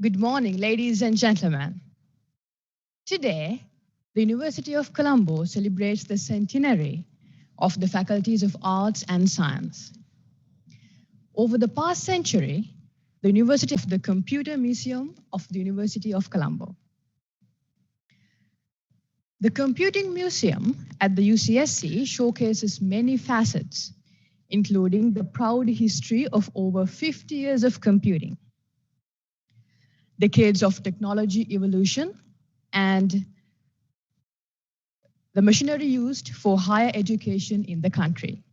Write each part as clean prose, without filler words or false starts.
Good morning, ladies and gentlemen. Today, the University of Colombo celebrates the centenary of the faculties of arts and science. Over the past century, the University of the Computer Museum of the University of Colombo. The Computing Museum at the UCSC showcases many facets, including the proud history of over 50 years of computing, decades of technology evolution, and the machinery used for higher education in the country.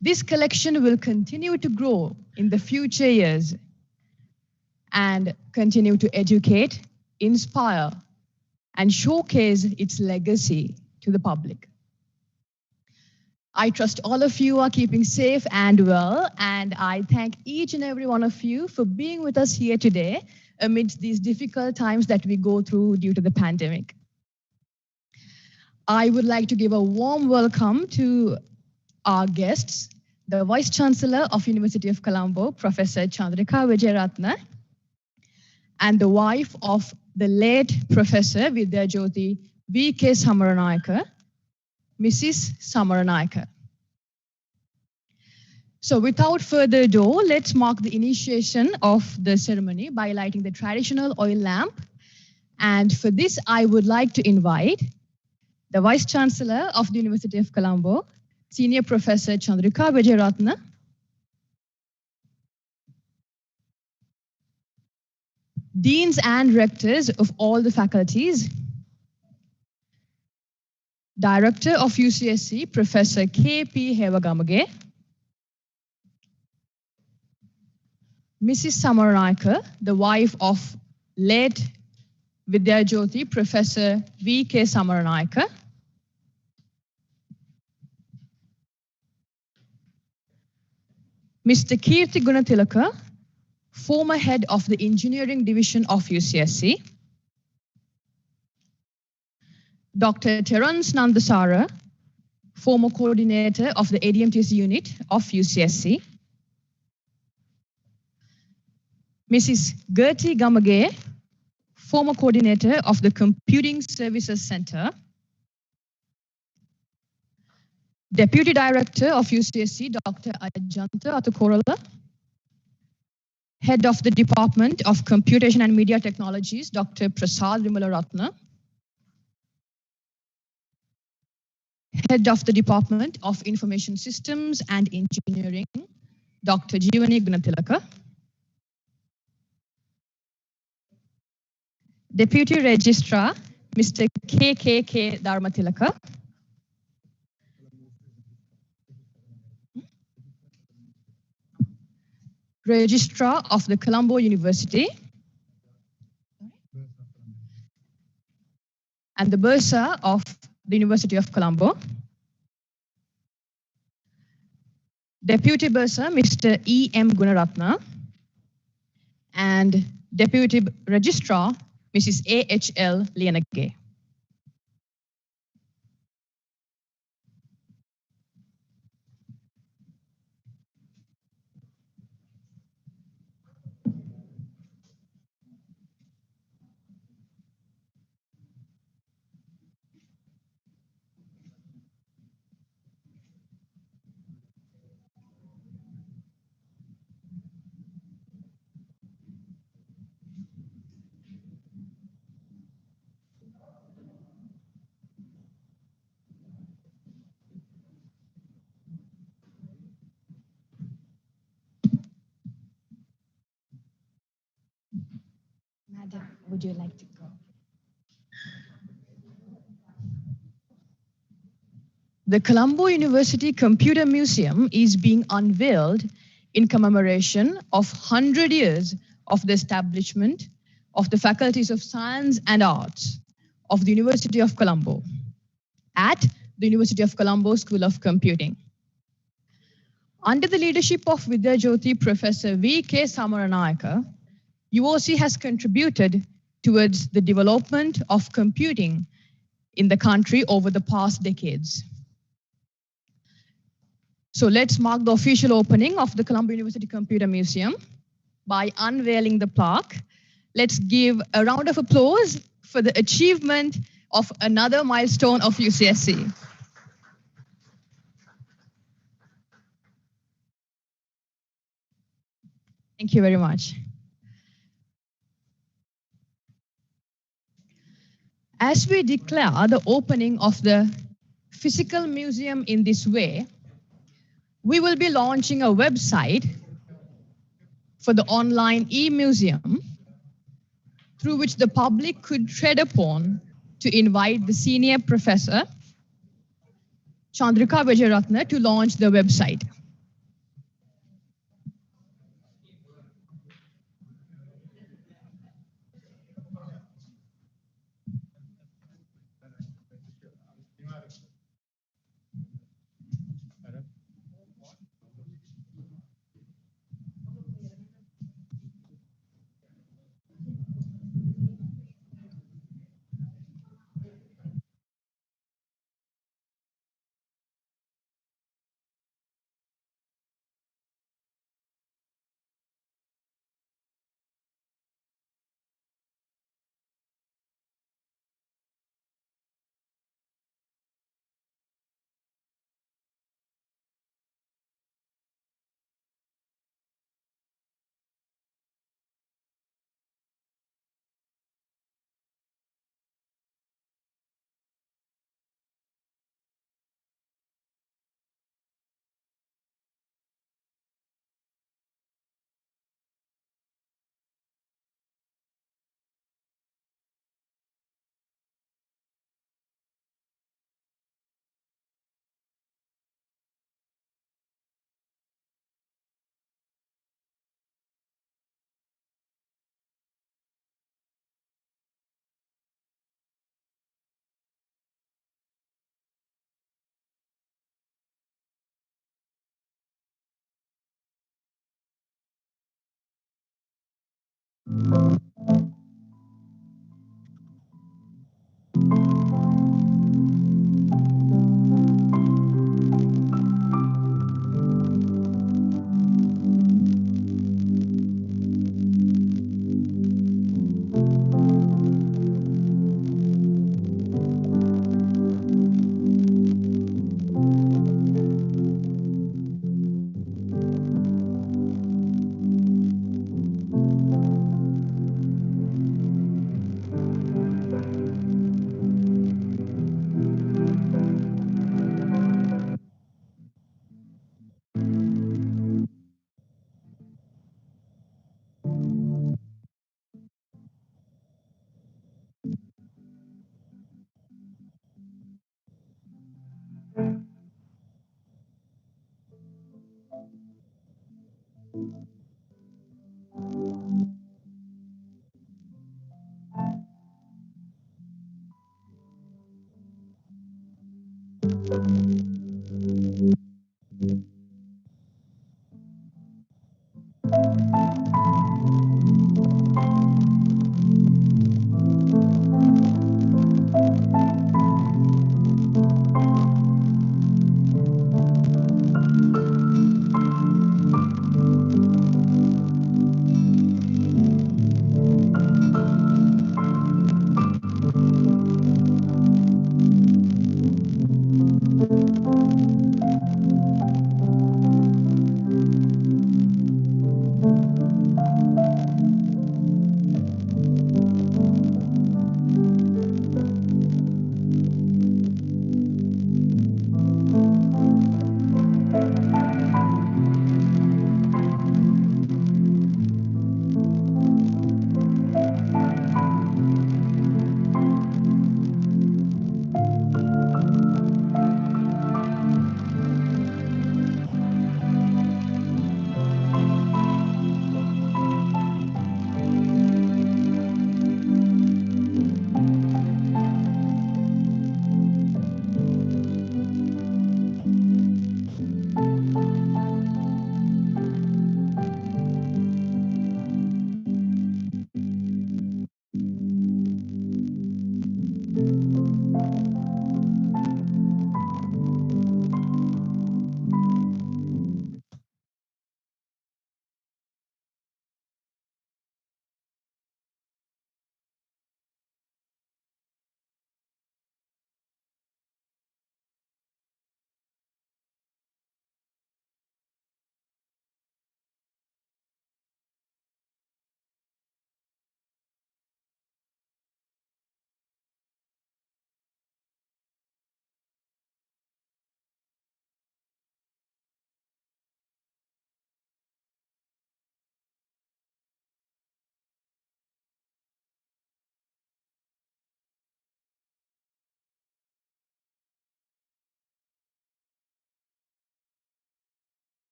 This collection will continue to grow in the future years and continue to educate, inspire, and showcase its legacy to the public. I trust all of you are keeping safe and well, and I thank each and every one of you for being with us here today amidst these difficult times that we go through due to the pandemic. I would like to give a warm welcome to our guests, the Vice Chancellor of University of Colombo, Professor Chandrika Vijayaratne, and the wife of the late Professor Vidyajyoti V.K. Samaranayaka, Mrs. Samaranayaka. So without further ado, let's mark the initiation of the ceremony by lighting the traditional oil lamp. And for this, I would like to invite the Vice Chancellor of the University of Colombo, Senior Professor Chandrika Vijayaratne, Deans and Rectors of all the faculties, Director of UCSC, Professor K.P. Hewagamage, Mrs. Samaranayaka, the wife of late Vidyajyoti, Professor V.K. Samaranayaka, Mr. Kirti Gunatilaka, former head of the Engineering Division of UCSC, Dr. Terence Nandasara, former coordinator of the ADMTS unit of UCSC, Mrs. Gertie Gamage, former coordinator of the Computing Services Center, Deputy Director of UCSC, Dr. Ajanta Atukorala, Head of the Department of Computation and Media Technologies, Dr. Prasad Vimalaratna, Head of the Department of Information Systems and Engineering, Dr. Jeevani Gunatilaka, Deputy Registrar, Mr. K.K.K. Dharmatilaka, Registrar of the Colombo University, and the Bursar of the University of Colombo, Deputy Bursar, Mr. E.M. Gunaratna, and Deputy Registrar, Mrs. A.H.L. Lianage. Madam, would you like to go? The Colombo University Computer Museum is being unveiled in commemoration of 100 years of the establishment of the Faculties of Science and Arts of the University of Colombo at the University of Colombo School of Computing. Under the leadership of Vidyajyoti Professor V.K. Samaranayaka, UOC has contributed towards the development of computing in the country over the past decades. So let's mark the official opening of the Colombo University Computer Museum by unveiling the plaque. Let's give a round of applause for the achievement of another milestone of UCSC. Thank you very much. As we declare the opening of the physical museum in this way, we will be launching a website for the online e-museum through which the public could tread upon to invite the senior professor, Chandrika Vijayaratne, to launch the website.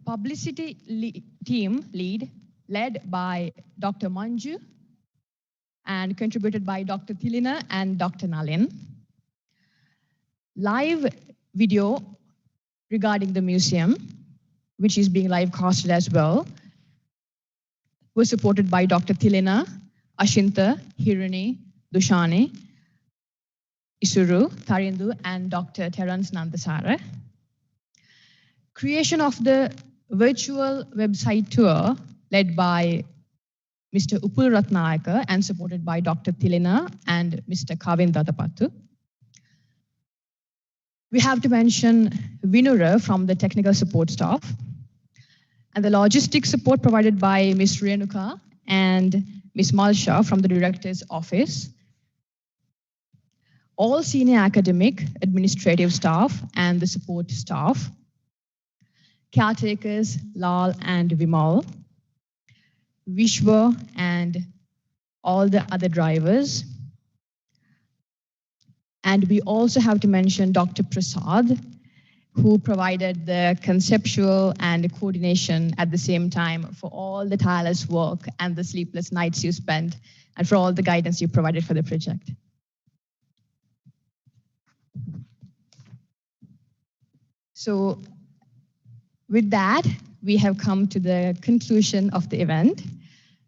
Publicity team lead led by Dr. Manju and contributed by Dr. Tilina and Dr. Nalin. Live video regarding the museum, which is being live casted as well, was supported by Dr. Tilina, Ashinta, Hirani, Dushani, Isuru, Tarindu, and Dr. Terence Nandasara. Creation of the virtual website tour led by Mr. Upul Ratnayaka and supported by Dr. Tilina and Mr. Kavin Datapattu. We have to mention Vinura from the technical support staff and the logistics support provided by Ms. Renuka and Ms. Malsha from the director's office. All senior academic, administrative staff and the support staff. Caretakers Lal and Vimal. Vishwa and all the other drivers. And we also have to mention Dr. Prasad, who provided the conceptual and coordination at the same time for all the tireless work and the sleepless nights you spent, and for all the guidance you provided for the project. So with that, we have come to the conclusion of the event.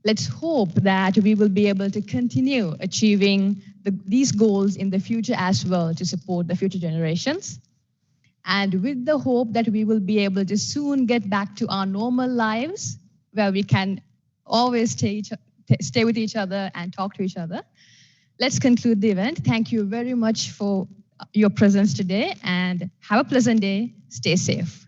Let's hope that we will be able to continue achieving these goals in the future as well to support the future generations. And with the hope that we will be able to soon get back to our normal lives where we can always stay with each other and talk to each other. Let's conclude the event. Thank you very much for your presence today and have a pleasant day. Stay safe.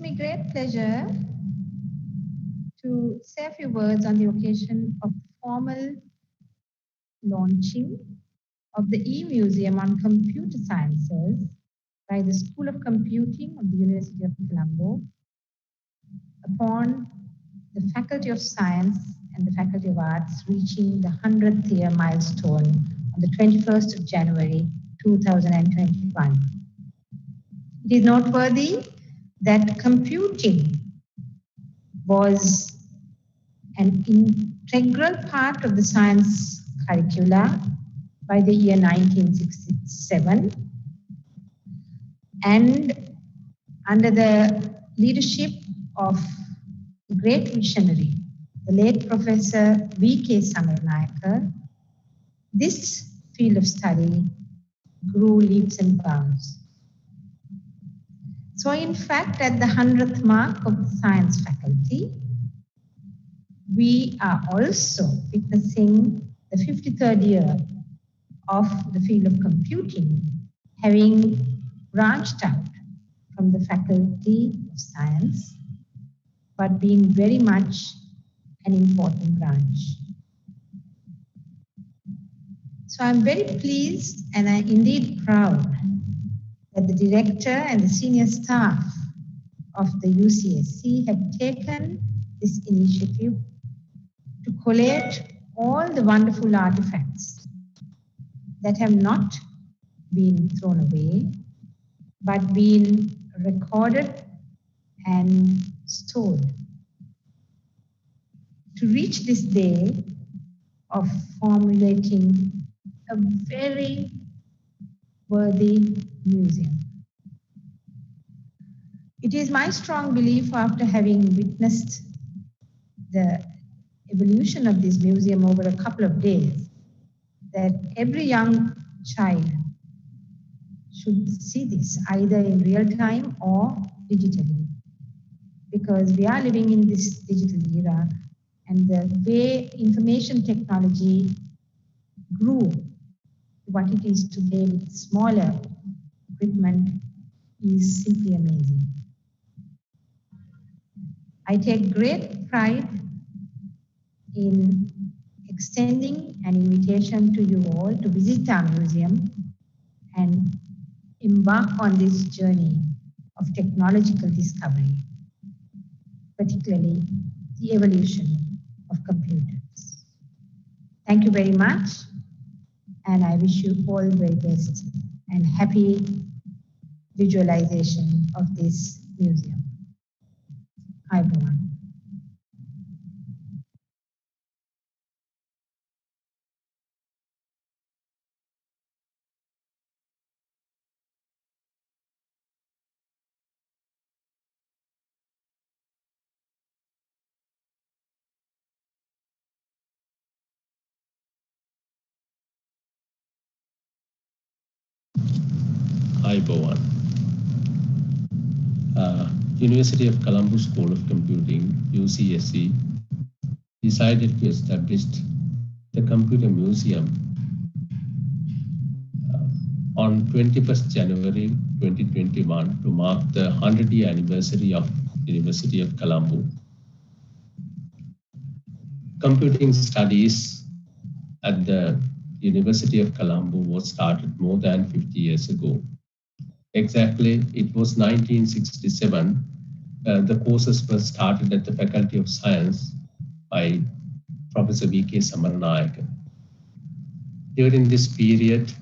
me great pleasure to say a few words on the occasion of formal launching of the E-Museum on Computer Sciences by the School of Computing of the University of Colombo upon the Faculty of Science and the Faculty of Arts reaching the 100th year milestone on the 21st of January 2021. It is noteworthy that computing was an integral part of the science curricula by the year 1967, and under the leadership of the great visionary, the late Professor V.K. Samaranayake, this field of study grew leaps and bounds. So in fact, at the 100th mark of the science faculty, we are also witnessing the 53rd year of the field of computing, having branched out from the Faculty of Science, but being very much an important branch. So I'm very pleased and I'm indeed proud that the director and the senior staff of the UCSC have taken this initiative to collate all the wonderful artifacts that have not been thrown away, but been recorded and stored to reach this day of formulating a very worthy museum. It is my strong belief, after having witnessed the evolution of this museum over a couple of days, that every young child should see this either in real time or digitally, because we are living in this digital era, and the way information technology grew what it is today with smaller equipment is simply amazing. I take great pride in extending an invitation to you all to visit our museum and embark on this journey of technological discovery, particularly the evolution of computers. Thank you very much, and I wish you all the very best and happy visualization of this museum. Hi, everyone. Hi, Bowan. University of Colombo School of Computing, UCSC, decided to establish the Computer Museum on 21st January 2021 to mark the 100th anniversary of University of Colombo. Computing studies at the University of Colombo was started more than 50 years ago. Exactly, it was 1967. The courses were started at the Faculty of Science by Professor V.K. Samaranayake. During this period,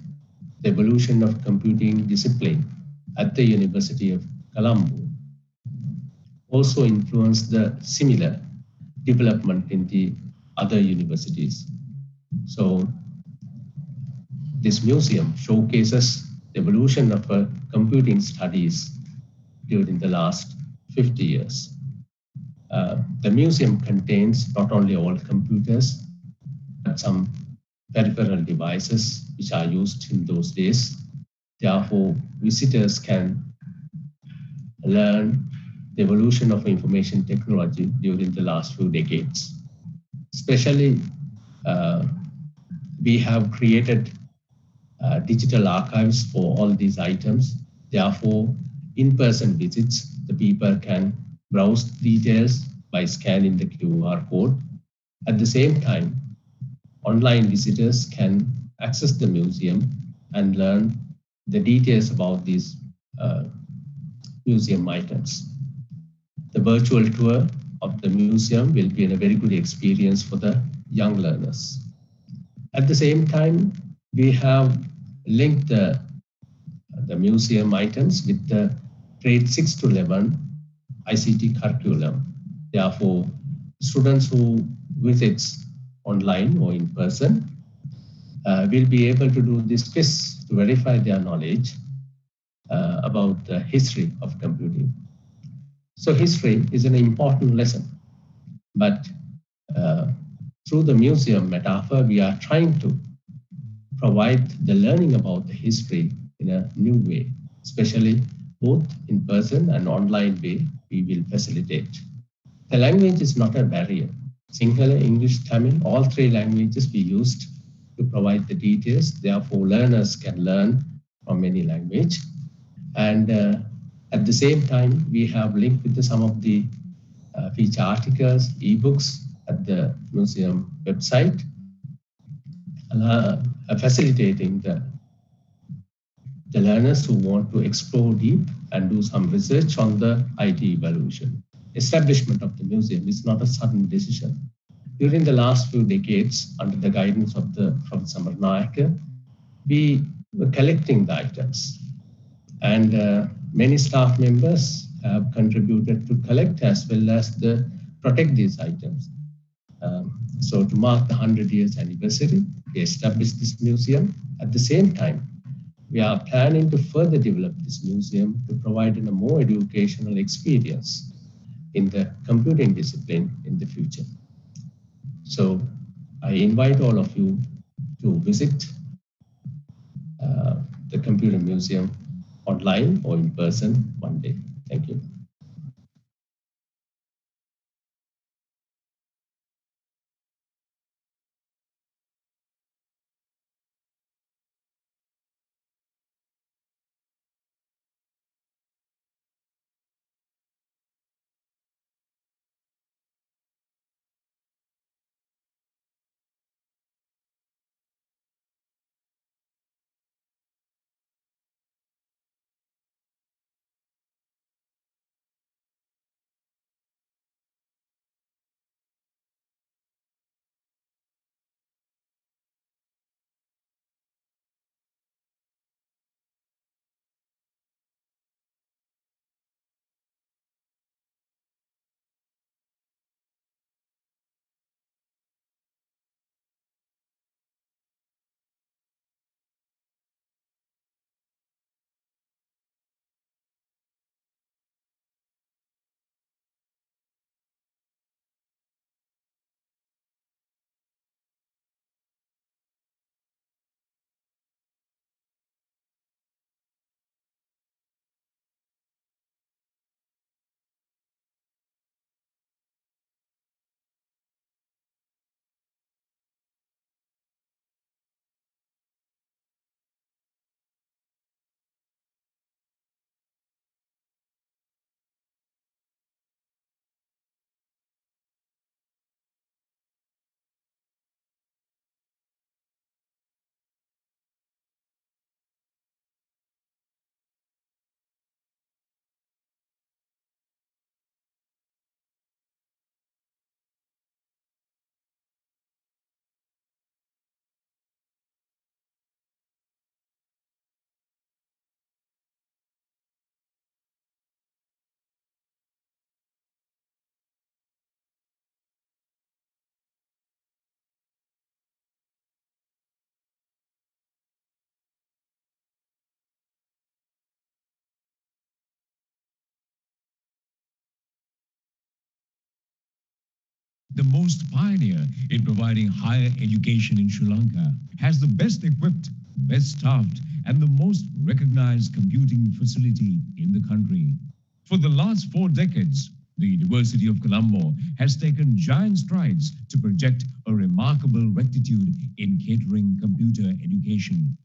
the evolution of computing discipline at the University of Colombo also influenced the similar development in the other universities. So this museum showcases the evolution of computing studies during the last 50 years. The museum contains not only all computers, but some peripheral devices which are used in those days. Therefore, visitors can learn the evolution of information technology during the last few decades. Especially, we have created digital archives for all these items. Therefore, in-person visits, the people can browse details by scanning the QR code. At the same time, online visitors can access the museum and learn the details about these museum items. The virtual tour of the museum will be a very good experience for the young learners. At the same time, we have linked the museum items with the grade 6 to 11 ICT curriculum. Therefore, students who visits online or in person will be able to do this quiz to verify their knowledge about the history of computing. So history is an important lesson, but through the museum metaphor, we are trying to provide the learning about the history in a new way, especially both in person and online way we will facilitate. The language is not a barrier. Sinhala, English, Tamil, all three languages we used to provide the details. Therefore, learners can learn from any language. And at the same time, we have linked with some of the feature articles, ebooks at the museum website, facilitating the learners who want to explore deep and do some research on the IT evolution. Establishment of the museum is not a sudden decision. During the last few decades, under the guidance of the Professor Marnayaka, we were collecting the items. And many staff members have contributed to collect as well as protect these items. So to mark the 100 years anniversary, we established this museum. At the same time, we are planning to further develop this museum to provide a more educational experience in the computing discipline in the future. So I invite all of you to visit the Computer Museum online or in person one day. Thank you. The most pioneer in providing higher education in Sri Lanka, has the best equipped, best staffed, and the most recognized computing facility in the country. For the last 4 decades, the University of Colombo has taken giant strides to project a remarkable rectitude in catering computer education.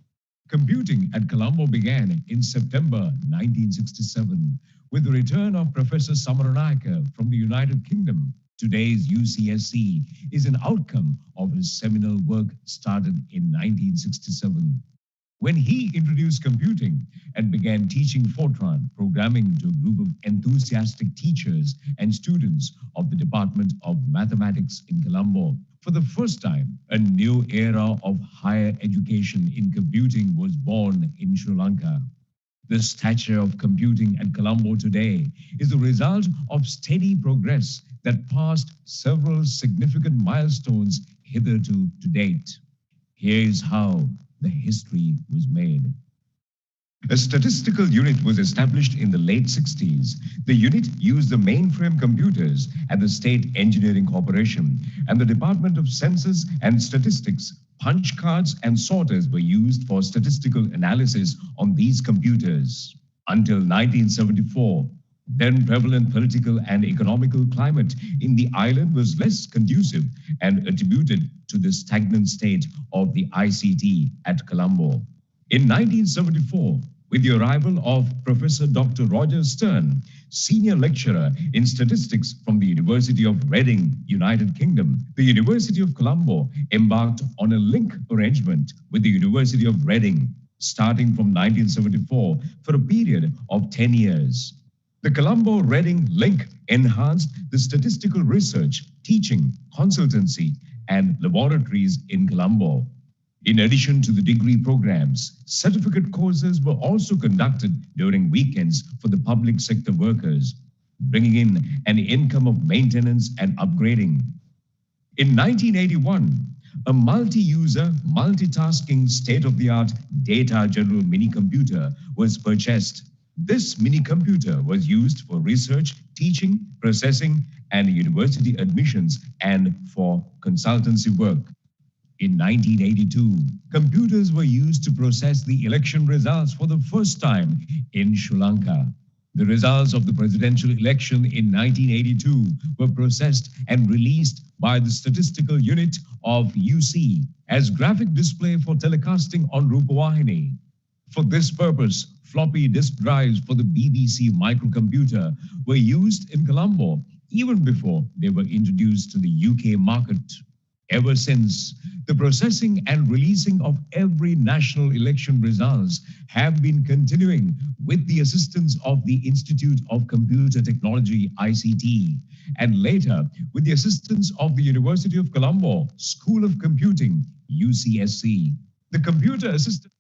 Computing at Colombo began in September 1967 with the return of Professor Samaranayake from the United Kingdom. Today's UCSC is an outcome of his seminal work started in 1967 when he introduced computing and began teaching Fortran programming to a group of enthusiastic teachers and students of the Department of Mathematics in Colombo. For the first time, a new era of higher education in computing was born in Sri Lanka. The stature of computing at Colombo today is the result of steady progress that passed several significant milestones hitherto to date. Here is how the history was made. A statistical unit was established in the late 60s. The unit used the mainframe computers at the State Engineering Corporation and the Department of Census and Statistics. Punch cards and sorters were used for statistical analysis on these computers. Until 1974, then prevalent political and economical climate in the island was less conducive and attributed to the stagnant state of the ICT at Colombo. In 1974, with the arrival of Professor Dr. Roger Stern, senior lecturer in statistics from the University of Reading, United Kingdom, the University of Colombo embarked on a link arrangement with the University of Reading, starting from 1974 for a period of 10 years. The Colombo-Reading link enhanced the statistical research, teaching, consultancy, and laboratories in Colombo. In addition to the degree programs, certificate courses were also conducted during weekends for the public sector workers, bringing in an income of maintenance and upgrading. In 1981, a multi-user, multitasking state-of-the-art data general mini-computer was purchased. This mini-computer was used for research, teaching, processing, and university admissions and for consultancy work. In 1982, computers were used to process the election results for the first time in Sri Lanka. The results of the presidential election in 1982 were processed and released by the statistical unit of UC as graphic display for telecasting on Rupavahini. For this purpose, floppy disk drives for the BBC microcomputer were used in Colombo even before they were introduced to the UK market. Ever since, the processing and releasing of every national election results have been continuing with the assistance of the Institute of Computer Technology, ICT, and later with the assistance of the University of Colombo School of Computing, UCSC. The computer assistant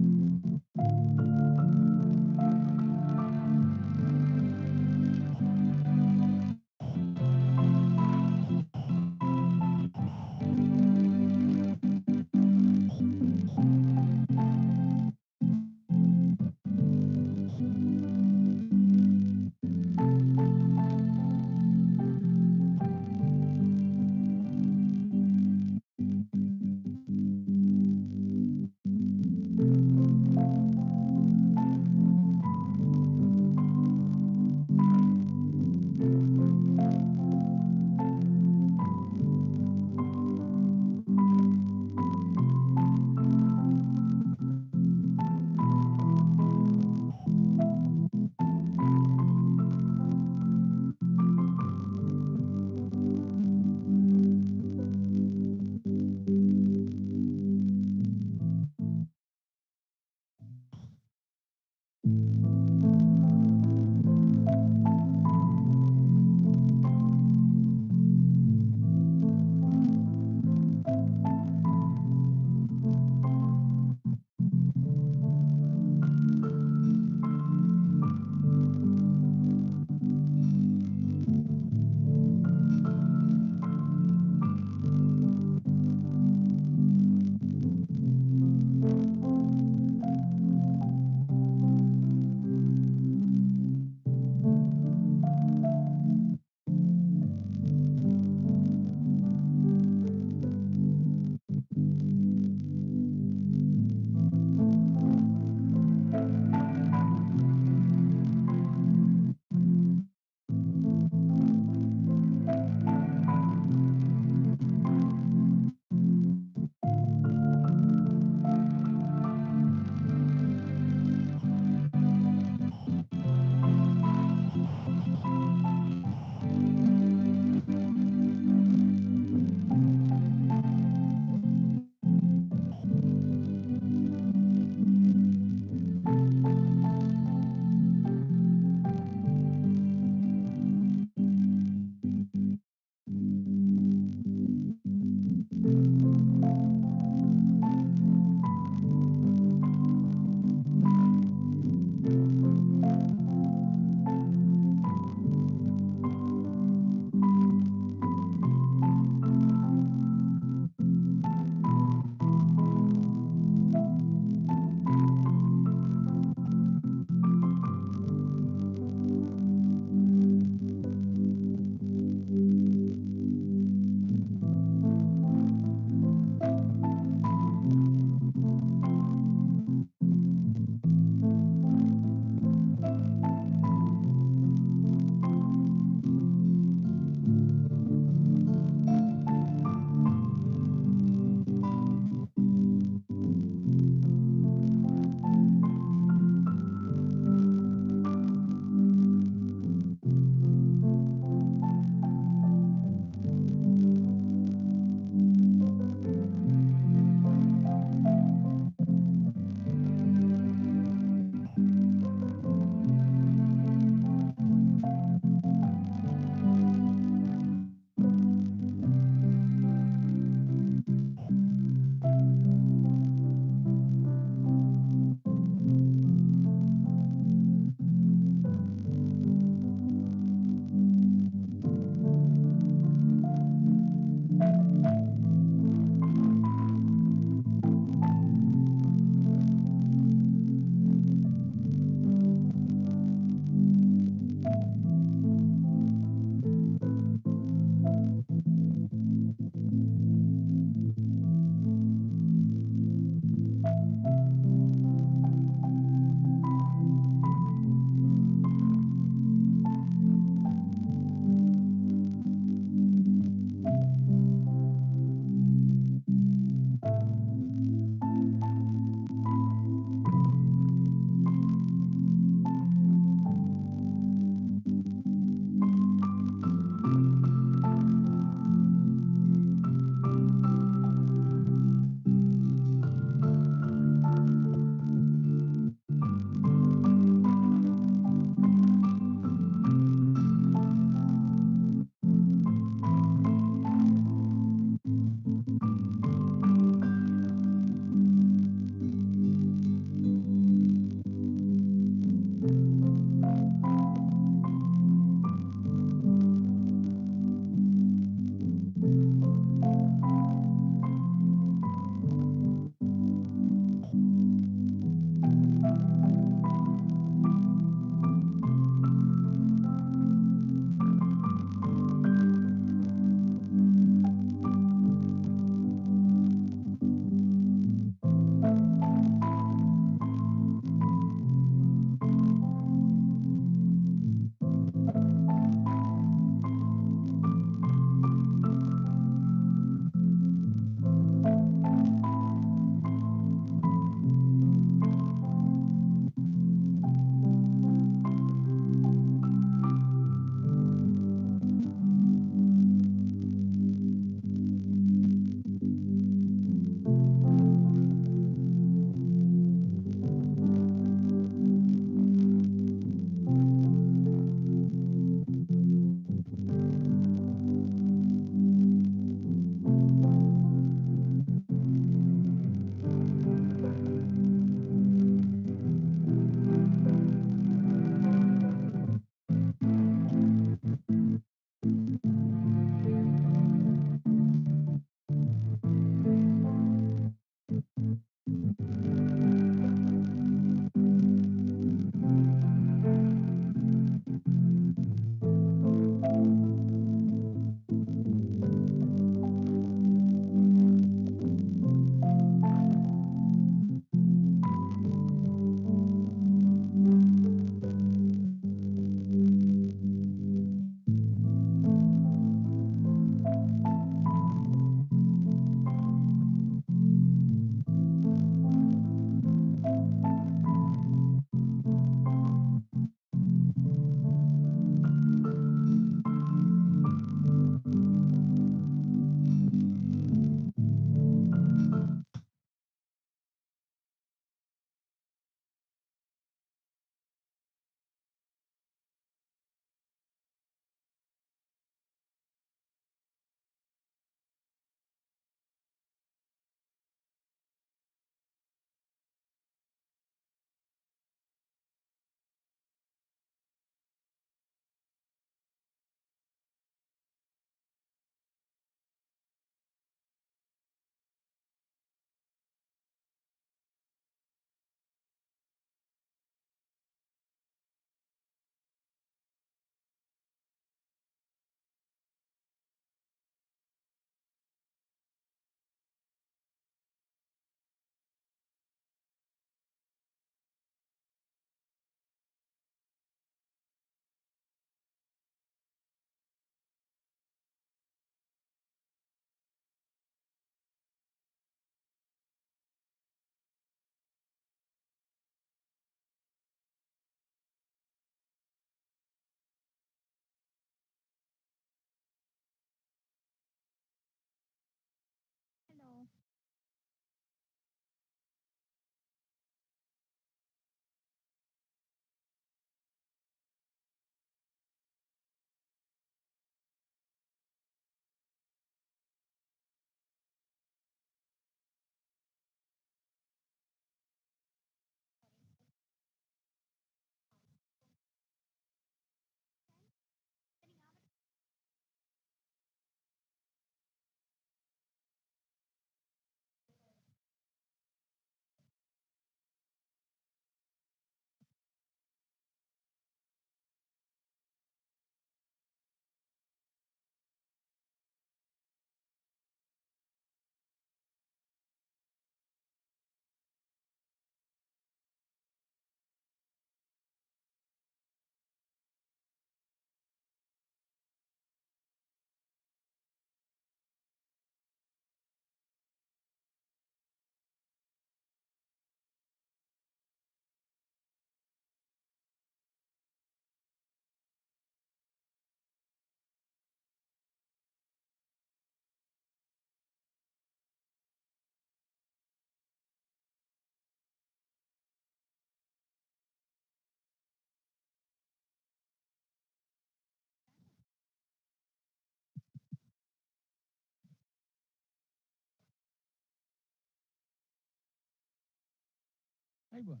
අයිබෝන්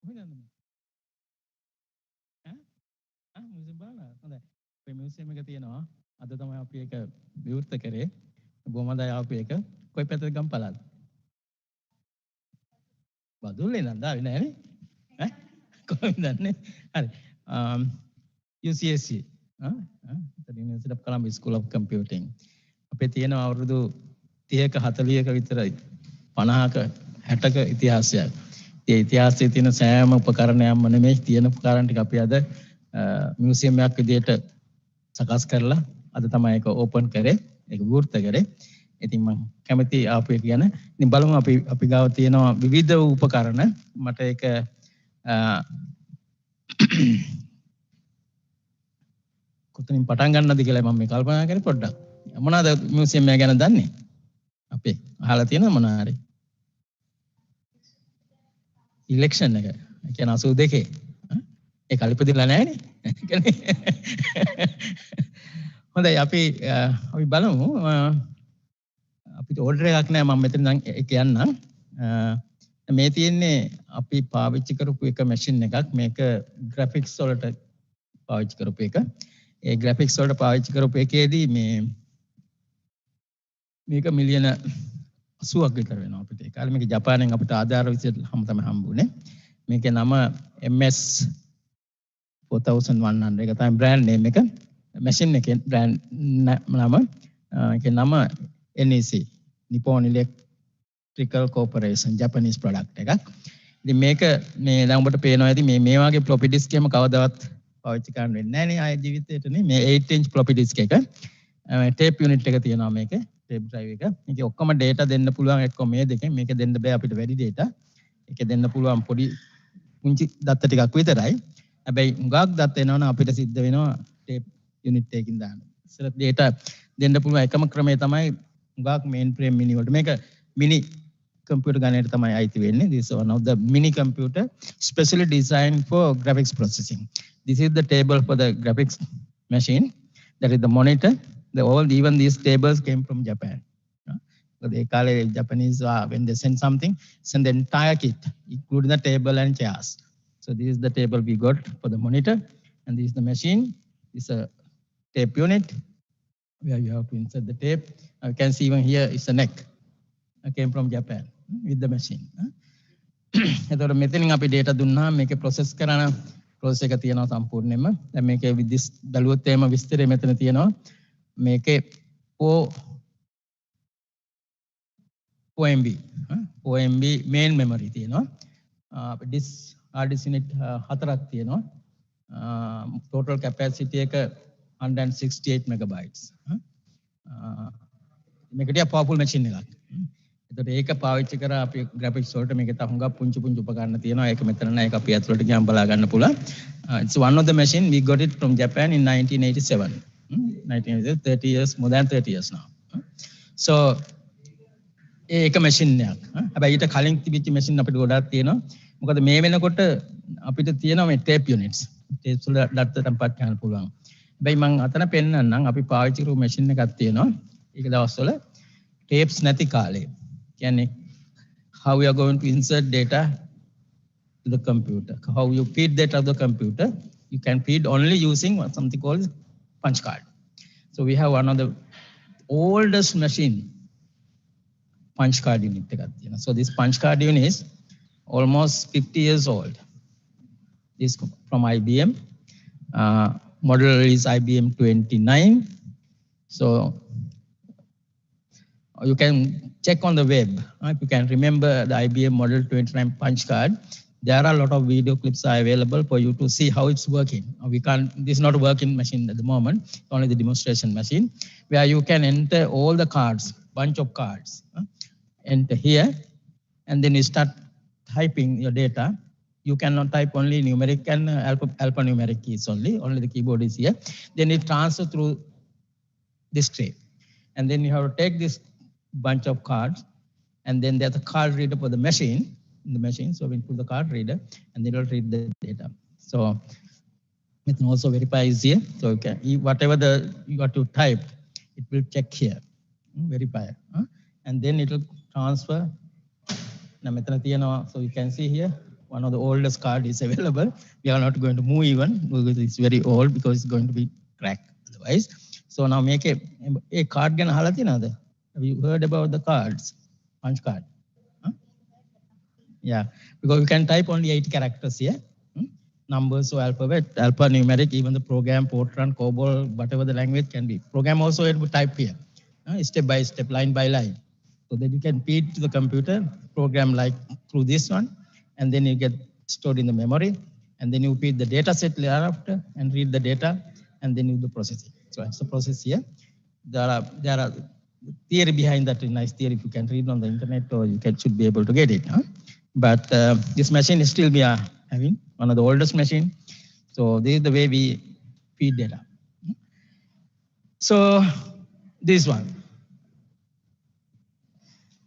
කොහෙද යන්නේ museum බලනවා හොඳයි මේ museum එක තියෙනවා අද තමයි අපි ඒක විවෘත කරේ බොහොම හොඳයි ආපු එක කොයි පැත්තද ගම් පළාත බදුල්ලේ නේද ආවේ නෑනේ ඈ කොහෙන්ද දන්නේ හරි UCSC the University of Colombo School of Computing අපේ තියෙන අවුරුදු 30ක 40ක විතරයි 50ක 60ක ඉතිහාසයක්. ඒ ඉතිහාසයේ තියෙන සෑම උපකරණයක්ම නෙමෙයි තියෙන උපකරණ ටික අපි අද මියුසියම් එකක් විදිහට සකස් කරලා අද තමයි ඒක ඕපන් කරේ. ඒක විවෘත කරේ. ඉතින් මම කැමති ආපු එක ගැන ඉතින් බලමු අපි ගාව තියෙනවා විවිධ උපකරණ. මට ඒක කොතනින් පටන් ගන්නද කියලා මම මේ කල්පනා කරේ පොඩ්ඩක්. මොනවාද මියුසියම් එක ගැන දන්නේ? අපේ අහලා තියෙනවද මොනවා හරි? ඉලෙක්ෂන් එක. ඒ කියන්නේ 82. ඒ කලිපදිලා නැහැනේ. හොඳයි අපි බලමු. අපිට ඕඩර් එකක් නැහැ මම මෙතන නම් කියන්නම්. මේ තියෙන්නේ අපි පාවිච්චි කරපු එක මැෂින් එකක්. මේක ග්‍රැෆික්ස් වලට පාවිච්චි කරපු එක. ඒ ග්‍රැෆික්ස් වලට පාවිච්චි කරපු එකේදී මේක මිලියන 80ක් විතර වෙනවා අපිට. ඒ කාලේ මේක ජපානයෙන් අපිට ආධාර විදිහට තමයි හම්බුනේ. මේකේ නම MS 4100 එක තමයි බ්‍රෑන්ඩ් නේම් එක. මැෂින් එකේ බ්‍රෑන්ඩ් නම ඒකේ නම NEC Nippon Electrical Corporation Japanese product එකක්. ඉතින් මේක මේ දැන් ඔබට පේනවා ඇති මේ වගේ floppy disk එකම කවදාවත් පාවිච්චි කරන්න වෙන්නේ නැහැ නේ ආයේ ජීවිතේට නේ. මේ 8 inch floppy disk එක. tape unit එක තියෙනවා මේකේ. tape drive එක. මේකේ ඔක්කොම data දෙන්න පුළුවන් එක්කම මේ දෙකෙන්. මේක දෙන්න බෑ අපිට වැඩි data. ඒකේ දෙන්න පුළුවන් පොඩි පුංචි දත්ත ටිකක් විතරයි. හැබැයි හුඟක් දත්ත එනවනම් අපිට සිද්ධ වෙනවා tape unit එකකින් දාන්න. ඉස්සර data දෙන්න පුළුවන් එකම ක්‍රමය තමයි හුඟක් mainframe mini වලට. මේක mini computer ගණයට තමයි අයිති වෙන්නේ. This is one of the mini computer specially designed for graphics processing. This is the table for the graphics machine. That is the monitor. Even these tables came from Japan. They call it Japanese when they send something, send the entire kit, including the table and chairs. So this is the table we got for the monitor, and this is the machine. This is a tape unit where you have to insert the tape. You can see even here is a neck. It came from Japan with the machine. එතකොට මෙතනින් අපි data දුන්නා මේකේ process කරන process එක තියෙනවා සම්පූර්ණයෙන්ම. දැන් මේකේ this බැලුවොත් එහෙම විස්තරය මෙතන තියෙනවා. මේකේ 4 MB main memory තියෙනවා. disk hard disk unit 4ක් තියෙනවා. total capacity එක 168 megabytes. මේක ටික powerful machine එකක්. එතකොට ඒක පාවිච්චි කරා අපි graphics වලට මේක තා හුඟක් පුංචි උපකරණ තියෙනවා. ඒක මෙතන නෑ. ඒක අපි ඇතුළට ගියාම බලා ගන්න පුළුවන්. It's one of the machine we got it from Japan in 1987. 30 years, more than 30 years now. So ඒක මැෂින් එකක්. හැබැයි ඊට කලින් තිබිච්ච මැෂින් අපිට ගොඩාක් තියෙනවා. මොකද මේ වෙනකොට අපිට තියෙනවා මේ tape units. tape වල දත්ත tempat ගන්න පුළුවන්. හැබැයි මම අතන පෙන්නන්නම් අපි පාවිච්චි කරපු මැෂින් එකක් තියෙනවා. ඒක දවස්වල tapes නැති කාලේ. කියන්නේ how we are going to insert data to the computer. How you feed data to the computer. You can feed only using something called punch card. So we have one of the oldest machine punch card unit. So this punch card unit is almost 50 years old. This from IBM. Model is IBM 29. So you can check on the web. If you can remember the IBM Model 29 punch card, there are a lot of video clips are available for you to see how it's working. This is not a working machine at the moment, only the demonstration machine, where you can enter all the cards, bunch of cards, enter here, and then you start typing your data. You cannot type only numeric and alphanumeric keys only the keyboard is here. Then it transfers through this tray. And then you have to take this bunch of cards, and then there's a card reader for the machine, so we put the card reader, and then it will read the data. So it can also verify is here. So you can, whatever you got to type, it will check here, verify, and then it will transfer. So you can see here, one of the oldest card is available. We are not going to move even because it's very old because it's going to be cracked otherwise. So now make a card gan ahala tiyinada? Have you heard about the cards? Punch card. Huh? Yeah, because you can type only 8 characters here. Numbers or alphabet, alphanumeric, even the program, Fortran, COBOL, whatever the language can be. Program also it would type here, step by step, line by line. So that you can feed to the computer, program like through this one, and then you get stored in the memory, and then you feed the data set thereafter and read the data, and then you do processing. So that's the process here. There are theory behind that, nice theory. If you can read on the internet, or you should be able to get it. But this machine is still we are having one of the oldest machine. So this is the way we feed data. So this one.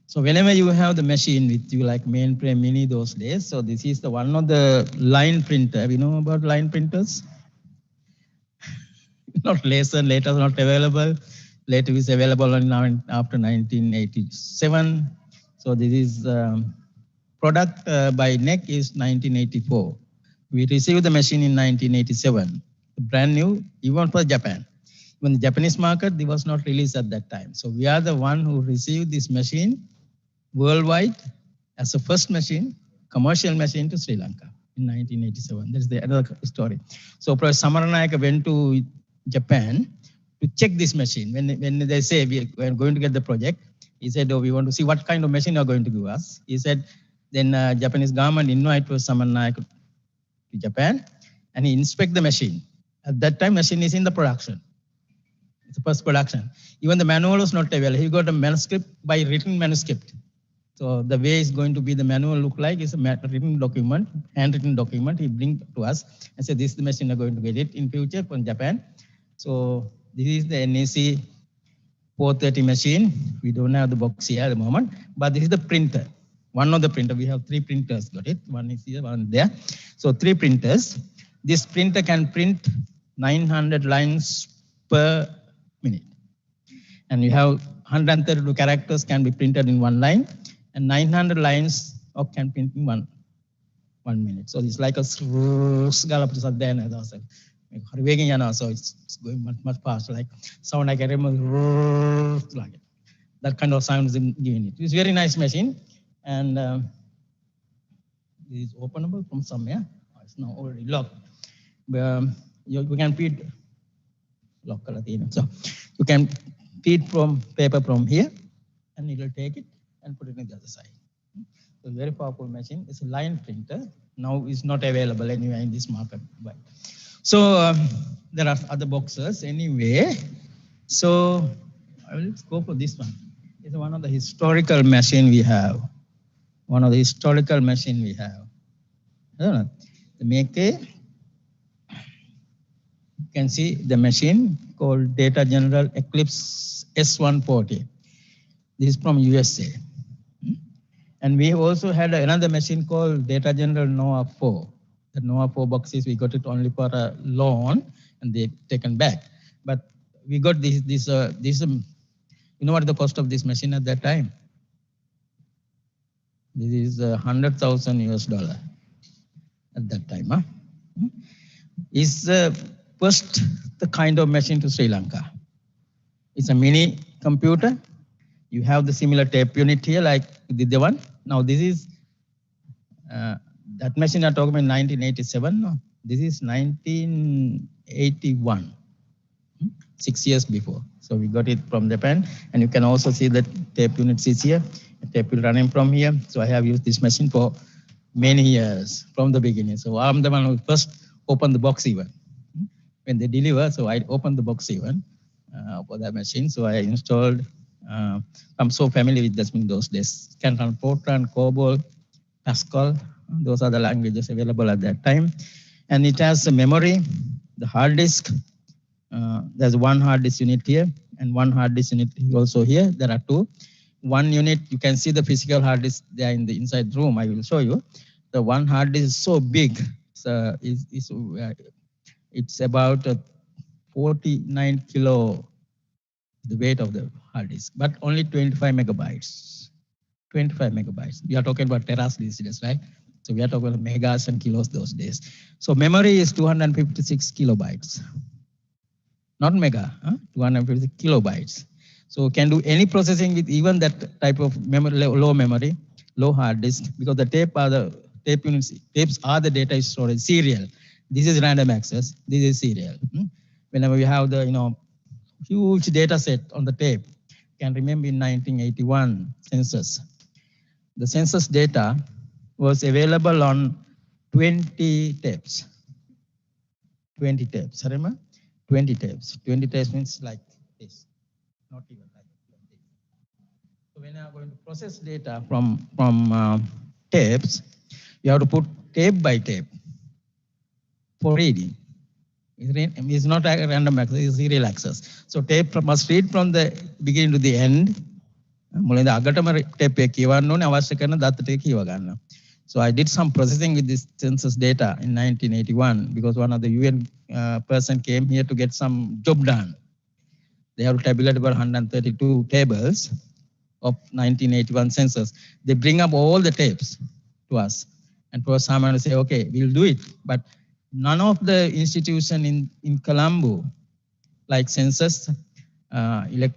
So whenever you have the machine with you, like mainframe mini those days, so this is the one of the line printer. We know about line printers? Not later not available. Later is available only now after 1987. So this is product by NEC is 1984. We received the machine in 1987, brand new, even for Japan. When the Japanese market, it was not released at that time. So we are the one who received this machine worldwide as the first machine, commercial machine to Sri Lanka in 1987. That's the another story. So Professor Samaranayaka went to Japan to check this machine. When they say we are going to get the project, he said, oh, we want to see what kind of machine you are going to give us. He said, then Japanese government invited Professor Samaranayaka to Japan, and he inspect the machine. At that time, machine is in the production. It's the first production. Even the manual was not available. He got a manuscript by written manuscript. So the way it's going to be the manual look like is a written document, handwritten document. He bring to us and said, this is the machine we're going to get it in future from Japan. So this is the NEC 430 machine. We don't have the box here at the moment, but this is the printer. One of the printer, we have 3 printers, got it? One is here, one there. So 3 printers. This printer can print 900 lines per minute. And you have 132 characters can be printed in one line, and 900 lines can print in one minute. So it's like a so it's going much faster, like sound like a like that kind of sound is giving it. It's very nice machine, and it is openable from somewhere. It's now already locked. You can feed lock. So you can feed from paper from here, and it will take it and put it on the other side. So very powerful machine. It's a line printer. Now it's not available anywhere in this market. But so there are other boxes anyway. So I will go for this one. It's one of the historical machine we have. One of the historical machine we have. I don't know. The maker. You can see the machine called Data General Eclipse S140. This is from USA. And we also had another machine called Data General NOAA 4. The NOAA 4 boxes, we got it only for a loan, and they taken back. But we got this. You know what the cost of this machine at that time? This is $100,000 at that time. Huh? It's first the kind of machine to Sri Lanka. It's a mini computer. You have the similar tape unit here, like the one. Now this is that machine I talked about in 1987. No, this is 1981, 6 years before. So we got it from Japan, and you can also see that tape unit is here. The tape will running from here. So I have used this machine for many years from the beginning. So I'm the one who first opened the box even. When they deliver, so I opened the box even for that machine. So I installed. I'm so familiar with this in those days. Can run Fortran, COBOL, Pascal. Those are the languages available at that time. And it has a memory, the hard disk. There's one hard disk unit here and one hard disk unit also here. There are 2. One unit, you can see the physical hard disk there in the inside room. I will show you. The one hard disk is so big. So it's about 49 kilo, the weight of the hard disk, but only 25 megabytes. 25 megabytes. We are talking about teras these days, right? So we are talking about megas and kilos those days. So memory is 256 kilobytes. Not mega, 256 kilobytes. So can do any processing with even that type of memory, low memory, low hard disk, because the tape units, tapes are the data storage serial. This is random access. This is serial. Whenever we have the huge data set on the tape, can remember in 1981 census. The census data was available on 20 tapes. 20 tapes, remember? 20 tapes. 20 tapes means like this, not even like this. So when you are going to process data from tapes, you have to put tape by tape for reading. It's not a random access, it's serial access. So tape must read from the beginning to the end. So I did some processing with this census data in 1981 because one of the UN person came here to get some job done. They have to tabulate about 132 tables of 1981 census. They bring up all the tapes to us. And for someone to say, okay, we'll do it. But none of the institution in Colombo, like census, engineering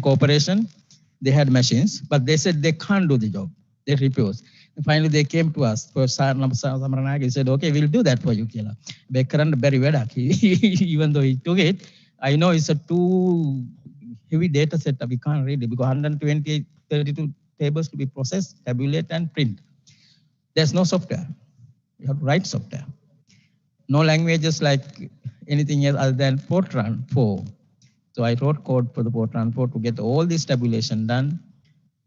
corporation, they had machines, but they said they can't do the job. They refused. And finally, they came to us. He said, okay, we'll do that for you, Kela. Even though he took it, I know it's a too heavy data set that we can't read it because 128, 32 tables to be processed, tabulate, and print. There's no software. You have to write software. No languages like anything else other than Fortran 4. So I wrote code for the Fortran 4 to get all this tabulation done.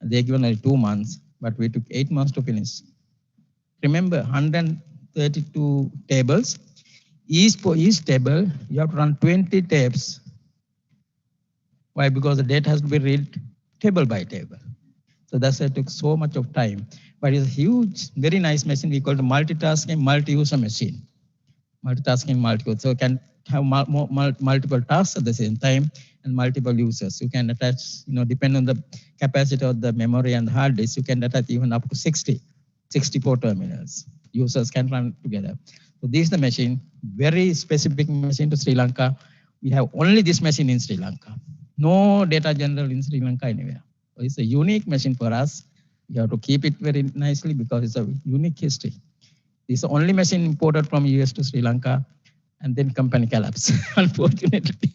They given only 2 months, but we took 8 months to finish. Remember, 132 tables. For each table, you have to run 20 tapes. Why? Because the data has to be read table by table. So that's why it took so much of time. But it's a huge, very nice machine. We call it multitasking, multi-user machine. Multitasking, multi-user. So it can have multiple tasks at the same time and multiple users. You can attach, depending on the capacity of the memory and the hard disk, you can attach even up to 64 terminals. Users can run together. So this is the machine, very specific machine to Sri Lanka. We have only this machine in Sri Lanka. No data general in Sri Lanka anywhere. So it's a unique machine for us. You have to keep it very nicely because it's a unique history. It's the only machine imported from US to Sri Lanka, and then company collapsed, unfortunately.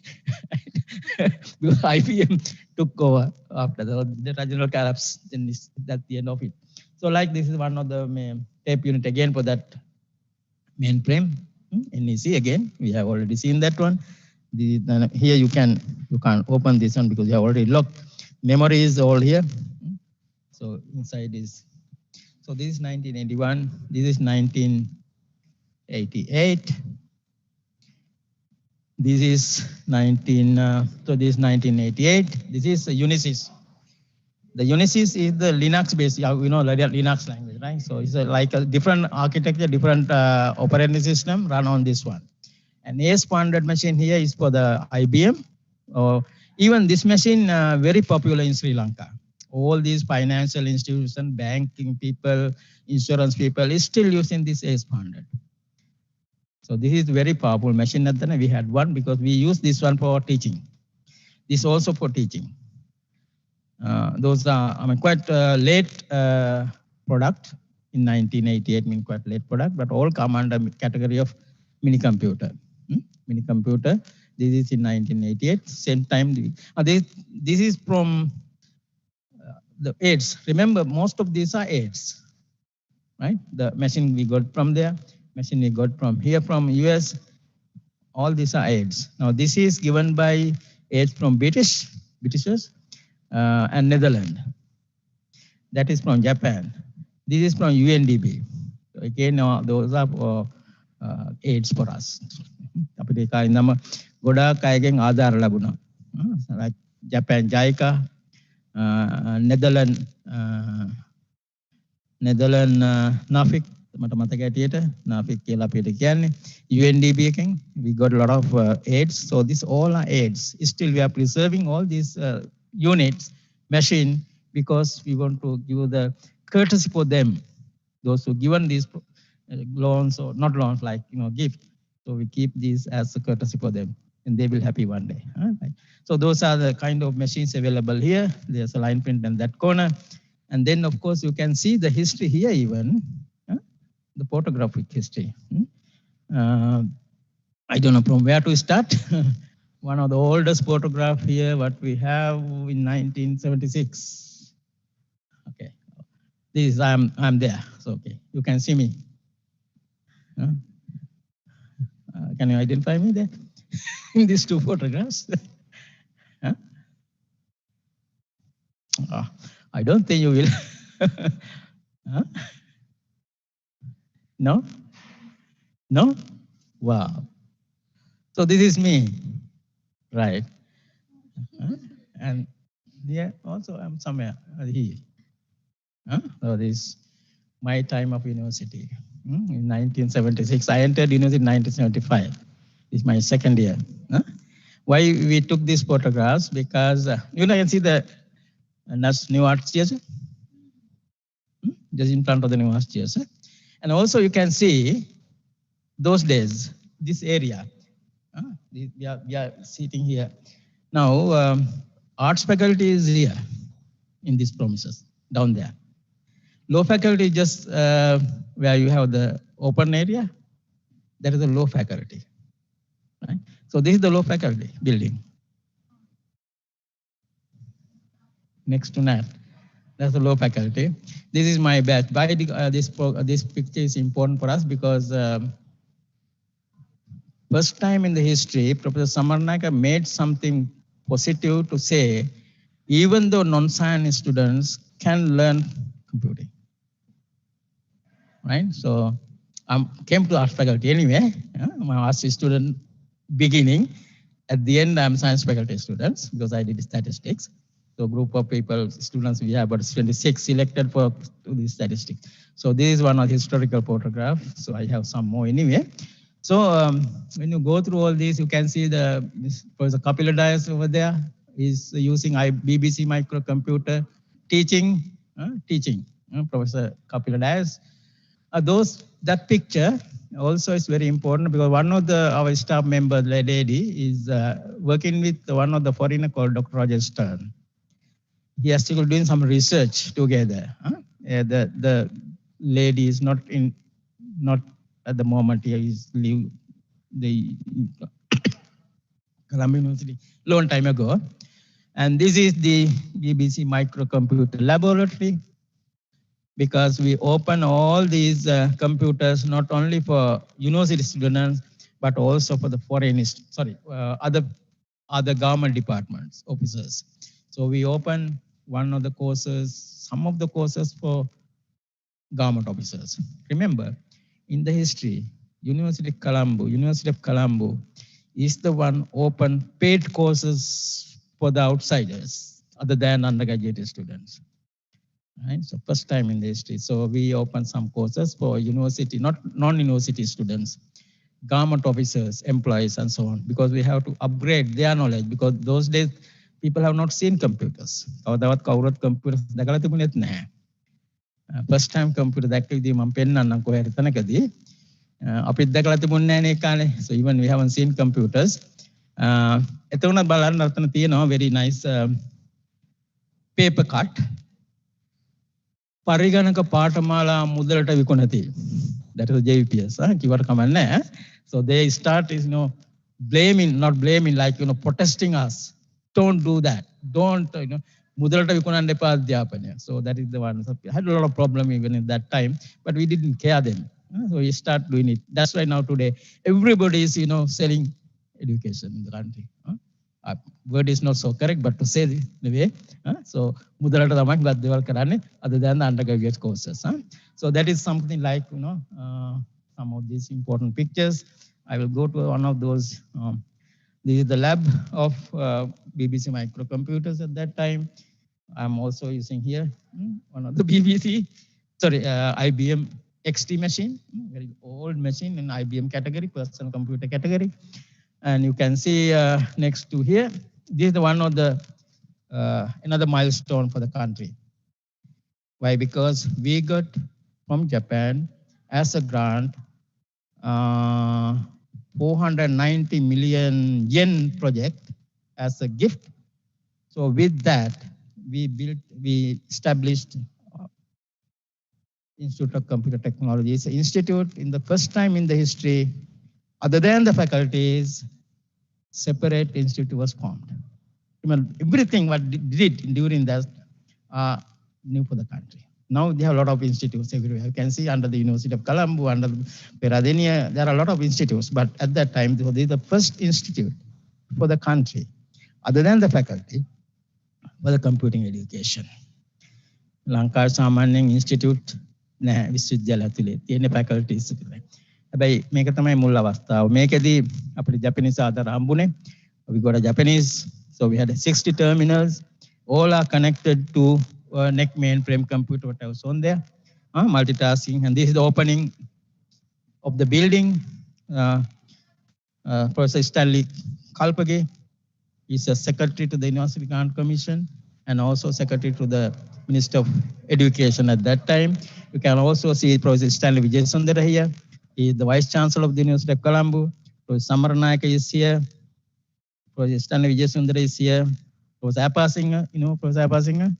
Because IBM took over after the data general collapse, then that's the end of it. So like this is one of the tape unit again for that mainframe, NEC again. We have already seen that one. Here you can open this one because you have already locked. Memory is all here. So inside is, so this is 1981, this is 1988. This is so this is 1988. This is Unisys. The Unisys is the Linux based, Linux language, right? So it's like a different architecture, different operating system run on this one. And AS400 machine here is for the IBM. Even this machine very popular in Sri Lanka. All these financial institutions, banking people, insurance people is still using this AS400. So this is very powerful machine. We had one because we use this one for teaching. This also for teaching. Those are quite late product in 1988, quite late product, but all come under category of mini computer. Mini computer. This is in 1988. Same time. This is from the aids. Remember, most of these are aids, right? The machine we got from there, machine we got from here, from US. All these are aids. Now this is given by aids from Britishers and Netherlands. That is from Japan. This is from UNDP. So again, those are aids for us. Like Japan JICA, Netherlands NAFIC, NAFIC UNDP, we got a lot of aids. So these all are aids. Still we are preserving all these units, machine, because we want to give the courtesy for them, those who given these loans or not loans, like gift. So we keep these as a courtesy for them, and they will happy one day. Right? So those are the kind of machines available here. There's a line print in that corner, and then of course you can see the history here even, the photographic history. I don't know from where to start. One of the oldest photograph here, what we have in 1976. Okay, this I'm there. So okay, you can see me. Can you identify me there in these two photographs? I don't think you will. No? No? Wow. So this is me, right? And yeah, also I'm somewhere here. So this my time of university. In 1976, I entered university in 1975. It's my second year. Why we took these photographs? Because you can see the new arts theater, just in front of the new arts theater, and also you can see those days this area. We are sitting here now. Arts faculty is here in these premises down there. Law faculty just where you have the open area, that is the law faculty. Right? So this is the law faculty building. Next to that, that's the law faculty. This is my batch. This picture is important for us because first time in the history, Professor Samarnaka made something positive to say, even though non-science students can learn computing. Right? So I came to arts faculty anyway. My arts student beginning. At the end, I'm science faculty students because I did statistics. So group of people, students, we have about 26 selected for the statistics. So this is one of the historical photographs. So I have some more anyway. So when you go through all these, you can see Professor Kapila Dias over there is using BBC microcomputer teaching. Professor Kapila Dias. That picture also is very important because one of our staff members, lady, is working with one of the foreigner called Dr. Roger Stern. He is still doing some research together. The lady is not at the moment. He is leave the Colombo University long time ago. And this is the BBC microcomputer laboratory, because we open all these computers not only for university students, but also for the other government departments, officers. So we open some of the courses for government officers. Remember, in the history, University of Colombo is the one open paid courses for the outsiders, other than undergraduate students. Right? So first time in the history. So we open some courses for university, not non-university students, government officers, employees, and so on, because we have to upgrade their knowledge, because those days people have not seen computers. Computers first time computer දැක්කදී මම පෙන්නන්නම් කොහේ තැනකදී අපිත් දැකලා තිබුණේ නැහැ නේ කාලේ. So even we haven't seen computers. එතකොට බලන්න අතන තියෙනවා very nice paper cut. පරිගණක පාඨමාලා මුදලට විකුණති. That is JVPS. කිව්වට කමක් නැහැ. So they start not blaming, like protesting us. Don't do that. Don't මුදලට විකුණන්න එපා අධ්‍යාපනය. So that is the one. So we had a lot of problem even in that time, but we didn't care then. So we start doing it. That's why now today everybody is selling education in the country. Word is not so correct, but to say the way. So මුදලට තමයි ගත් දේවල් කරන්නේ other than the undergraduate courses. So that is something like some of these important pictures. I will go to one of those. This is the lab of BBC microcomputers at that time. I'm also using here one of the IBM XT machine, very old machine in IBM category, personal computer category. And you can see next to here, this is the one of the another milestone for the country. Why? Because we got from Japan as a grant 490 million yen project as a gift. So with that, we established Institute of Computer Technology. It's an institute in the first time in the history, other than the faculties, separate institute was formed. Everything what did during that new for the country. Now they have a lot of institutes everywhere. You can see under the University of Colombo, under Peradeniya, there are a lot of institutes. But at that time, they were the first institute for the country, other than the faculty, for the computing education. Lanka Samanyan Institute නෑ විශ්වවිද්‍යාල ඇතුලේ තියෙන faculties විතරයි. හැබැයි මේක තමයි මුල් අවස්ථාව. මේකෙදී අපිට ජපනීස් ආධාර හම්බුනේ. We got a Japanese, so we had 60 terminals. All are connected to NEC mainframe computer what was on there. Multitasking, and this is the opening of the building. Professor Stanley Kalpage is a secretary to the University Grant Commission and also secretary to the Minister of Education at that time. You can also see Professor Stanley Vijayasundara here. He is the Vice Chancellor of the University of Colombo. Professor Samaranayaka is here. Professor Stanley Vijayasundara is here. Professor Appasinger, you know Professor Appasinger?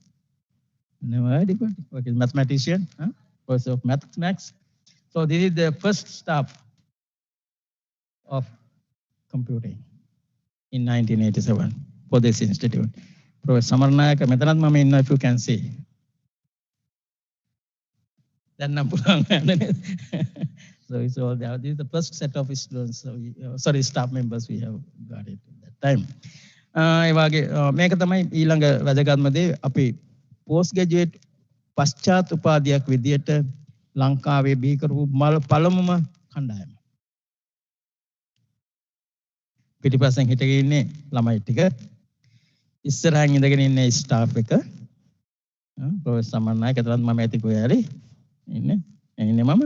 Never heard of it. Okay, mathematician, Professor of Mathematics. So this is the first stop of computing in 1987 for this institute. Professor Samaranayaka, මෙතනත් මම ඉන්නවා, if you can see. දැන් නම් පුළුවන්. So it's all there. This is the first set of students, staff members we have got it at that time. ඒ වගේ මේක තමයි ඊළඟ වැදගත්ම දේ. අපි post graduate පශ්චාත් උපාධියක් විදියට ලංකාවේ බිහි කරපු පළමුම කණ්ඩායම. පිටිපස්සෙන් හිටගෙන ඉන්නේ ළමයි ටික. ඉස්සරහින් ඉඳගෙන ඉන්නේ ස්ටාෆ් එක. ප්‍රොෆෙසර් සමන්නායක එතනත් මම ඇති කොහේ හරි ඉන්නේ මම.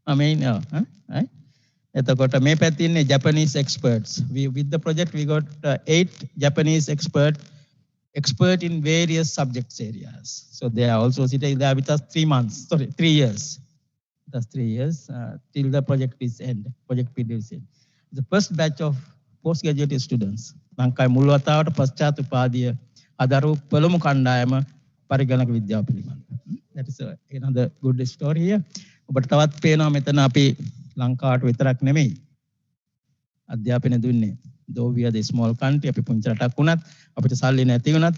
මම ඉන්නේ එතකොට මේ පැත්තේ ඉන්නේ Japanese experts. With the project we got 8 Japanese expert in various subjects areas. So they are also sitting there with us 3 years. That's 3 years till the project is end. Project period is end. The first batch of postgraduate students. ලංකාවේ මුල් වතාවට පශ්චාත් උපාධිය අදරු පළමු කණ්ඩායම පරිගණක විද්‍යාව පිළිබඳ. That is another good story here. ඔබට තවත් පේනවා මෙතන අපි ලංකාවට විතරක් නෙමෙයි අධ්‍යාපනය දුන්නේ. Though we are the small country, අපි පුංචි රටක් වුණත් අපිට සල්ලි නැති වුණත්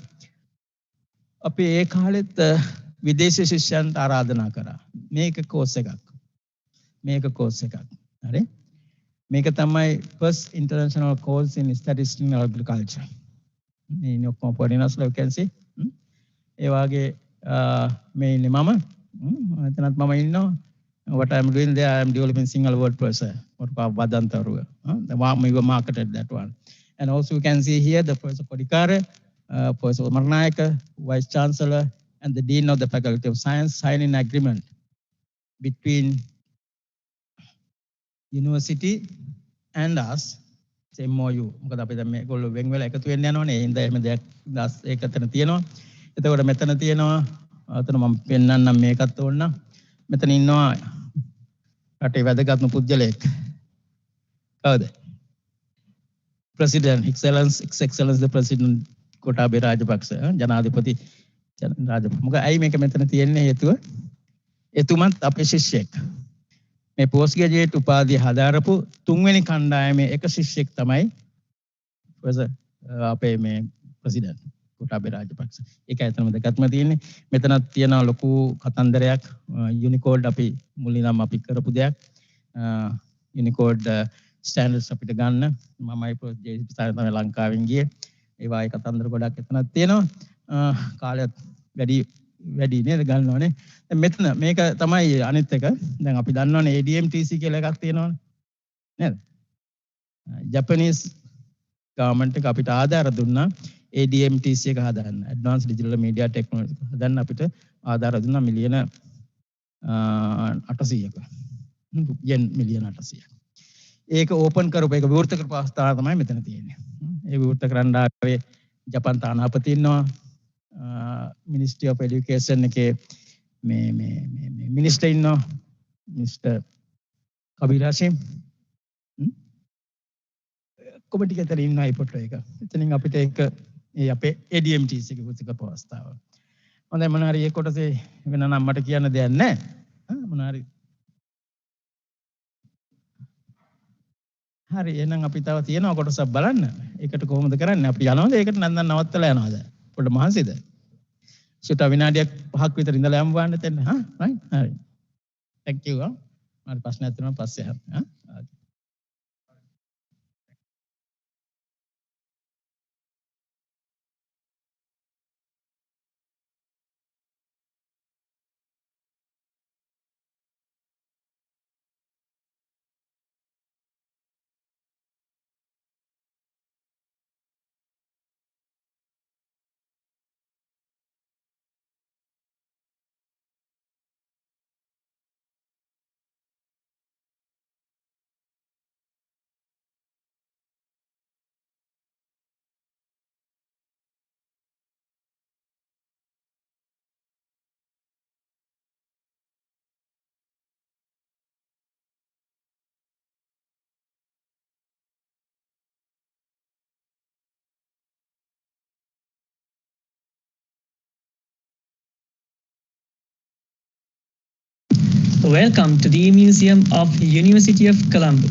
අපි ඒ කාලෙත් විදේශ ශිෂ්‍යයන්ට ආරාධනා කරා. මේක කෝස් එකක්. හරි? මේක තමයි first international course in statistics and agriculture. In your components you can see. ඒ වගේ මේ ඉන්නේ මම. එතනත් මම ඉන්නවා. What I am doing there, I am developing single word processor. What about Vadantaruga? We were marketed that one. And also you can see here the Professor Kodikare, Professor Marnayaka, Vice Chancellor, and the Dean of the Faculty of Science signing agreement between university and us. MOU. මොකද අපි දැන් මේගොල්ලෝ වෙන් වෙලා එකතු වෙන්න යනවනේ. ඒ හින්දා එහෙම දෙයක් ඒකතන තියෙනවා. එතකොට මෙතන තියෙනවා අතන මම පෙන්නන්නම් මේකත් ඕන. මෙතන ඉන්නවා රටේ වැදගත්ම පුද්ගලයෙක්. කවුද? President, His Excellency the President Gotabaya Rajapaksa, ජනාධිපති රාජපක්ෂ. මොකද ඇයි මේක මෙතන තියෙන්නේ හේතුව? එතුමත් අපේ ශිෂ්‍යෙක්. මේ පෝස්ට් ග්‍රැජුවේට් උපාධිය හදාරපු තුන්වෙනි කණ්ඩායමේ එක ශිෂ්‍යෙක් තමයි අපේ මේ ප්‍රෙසිඩන්ට් Gotabaya Rajapaksa. ඒකයි එතනම දෙකක්ම තියෙන්නේ. මෙතනත් තියෙනවා ලොකු කතන්දරයක් යුනිකෝඩ් අපි මුලින්ම අපි කරපු දෙයක්. යුනිකෝඩ් ස්ටෑන්ඩඩ්ස් අපිට ගන්න මමයි ප්‍රොජෙක්ට් තමයි ලංකාවෙන් ගියේ. ඒ වගේ කතන්දර ගොඩක් එතනක් තියෙනවා. කාලයත් වැඩි නේද ගන්නවනේ. දැන් මෙතන මේක තමයි අනිත් එක. දැන් අපි දන්නවනේ ADMTC කියලා එකක් තියෙනවනේ. නේද? ජපනීස් ගවර්න්මන්ට් එක අපිට ආධාර දුන්නා ADMTC එක හදාන්න. Advanced Digital Media Technology හදන්න අපිට ආධාර දුන්නා මිලියන 800ක. yen මිලියන 800ක්. ඒක ඕපන් කරපු එක විවෘත කරපු අවස්ථාව තමයි මෙතන තියෙන්නේ. ඒ විවෘත කරන්න ආවේ ජපාන් තානාපති ඉන්නවා. Ministry of Education එකේ මේ මිනිස්ටර් ඉන්නවා මිස්ටර් කබීර් හෂිම් කොමිටි එකේ ඉන්නවා ඒ ෆොටෝ එක. එතනින් අපිට ඒක ඒ අපේ ADMTC එකේ පුස්තක පවස්තාව. හොඳයි මොනවා හරි ඒ කොටසේ වෙන නම් මට කියන්න දෙයක් නැහැ. මොනවා හරි හරි එහෙනම් අපි තව තියෙනවා කොටසක් බලන්න. ඒකට කොහොමද කරන්නේ? අපි යනවද? ඒකට නැත්නම් නවත්තලා යනවද? පොඩ්ඩ මහන්සිද? සුට විනාඩියක් 5ක් විතර ඉඳලා යමු වන්න තෙන්න. right? හරි. thank you. මට ප්‍රශ්නයක් තියෙනවා පස්සේ අහන්න. Welcome to the Museum of University of Colombo.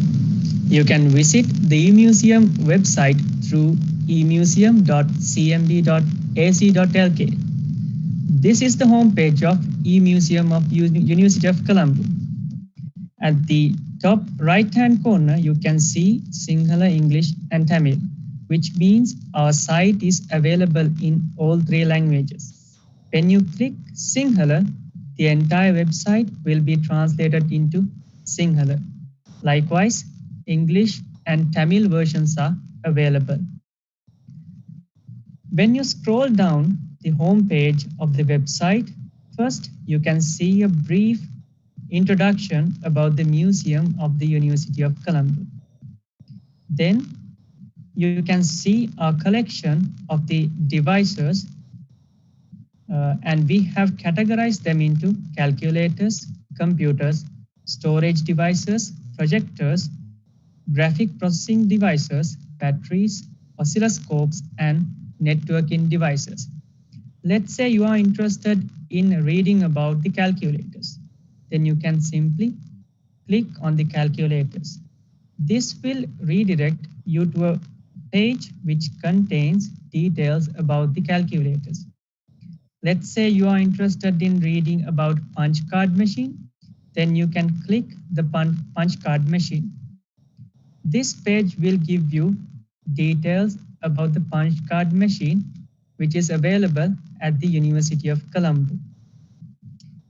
You can visit the museum website through emuseum.cmb.ac.lk. This is the homepage of eMuseum of University of Colombo. At the top right-hand corner, you can see Sinhala, English, and Tamil, which means our site is available in all 3 languages. When you click Sinhala, the entire website will be translated into Sinhala. Likewise, English and Tamil versions are available. When you scroll down the home page of the website, first you can see a brief introduction about the Museum of the University of Colombo. Then you can see our collection of the devices and we have categorized them into calculators, computers, storage devices, projectors, graphic processing devices, batteries, oscilloscopes, and networking devices. Let's say you are interested in reading about the calculators. Then you can simply click on the calculators. This will redirect you to a page which contains details about the calculators. Let's say you are interested in reading about punch card machine, then you can click the punch card machine. This page will give you details about the punch card machine, which is available at the University of Colombo.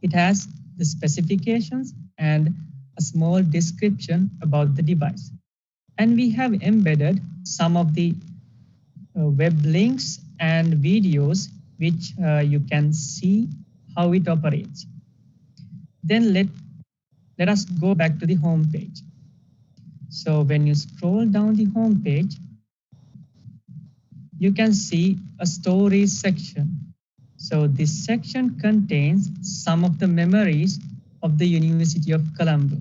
It has the specifications and a small description about the device. And we have embedded some of the web links and videos which you can see how it operates. Then let us go back to the home page. So when you scroll down the home page, you can see a stories section. So this section contains some of the memories of the University of Colombo.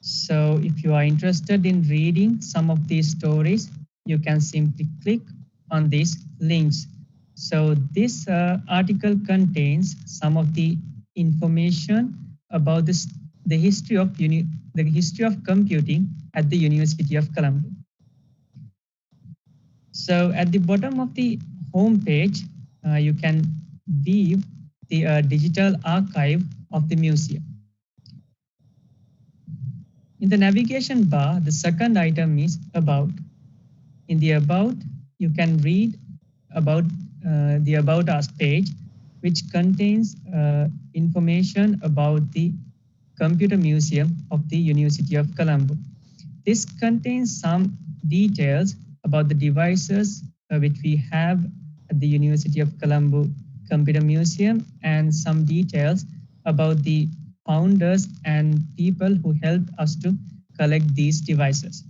So if you are interested in reading some of these stories, you can simply click on these links. So this article contains some of the information about the history of computing at the University of Colombo. So at the bottom of the home page, you can view the digital archive of the museum. In the navigation bar, the second item is About. In the About, you can read about the About Us page, which contains information about the Computer Museum of the University of Colombo. This contains some details about the devices which we have at the University of Colombo Computer Museum and some details about the founders and people who helped us to collect these devices.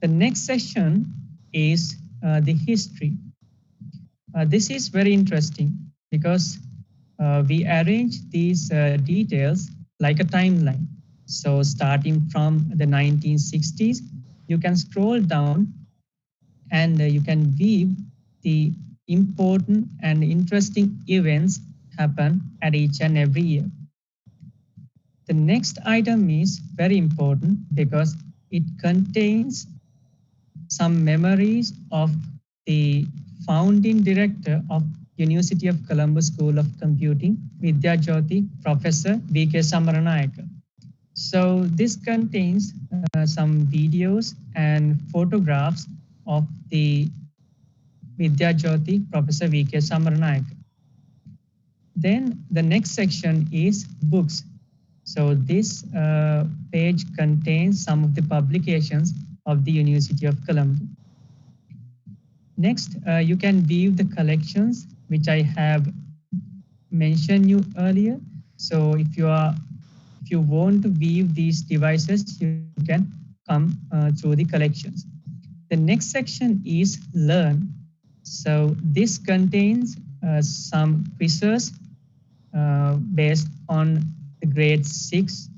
The next section is the history. This is very interesting because we arrange these details like a timeline. So starting from the 1960s, you can scroll down and you can view the important and interesting events happen at each and every year. The next item is very important because it contains some memories of the founding director of University of Colombo School of Computing, Vidya Jyoti, Professor V.K. Samaranayaka. So this contains some videos and photographs of the Vidya Jyoti, Professor V.K. Samaranayaka. Then the next section is books. So this page contains some of the publications of the University of Colombo. Next, you can view the collections which I have mentioned you earlier. So if you want to view these devices, you can come through the collections. The next section is learn. So this contains some quizzes based on the grade 6,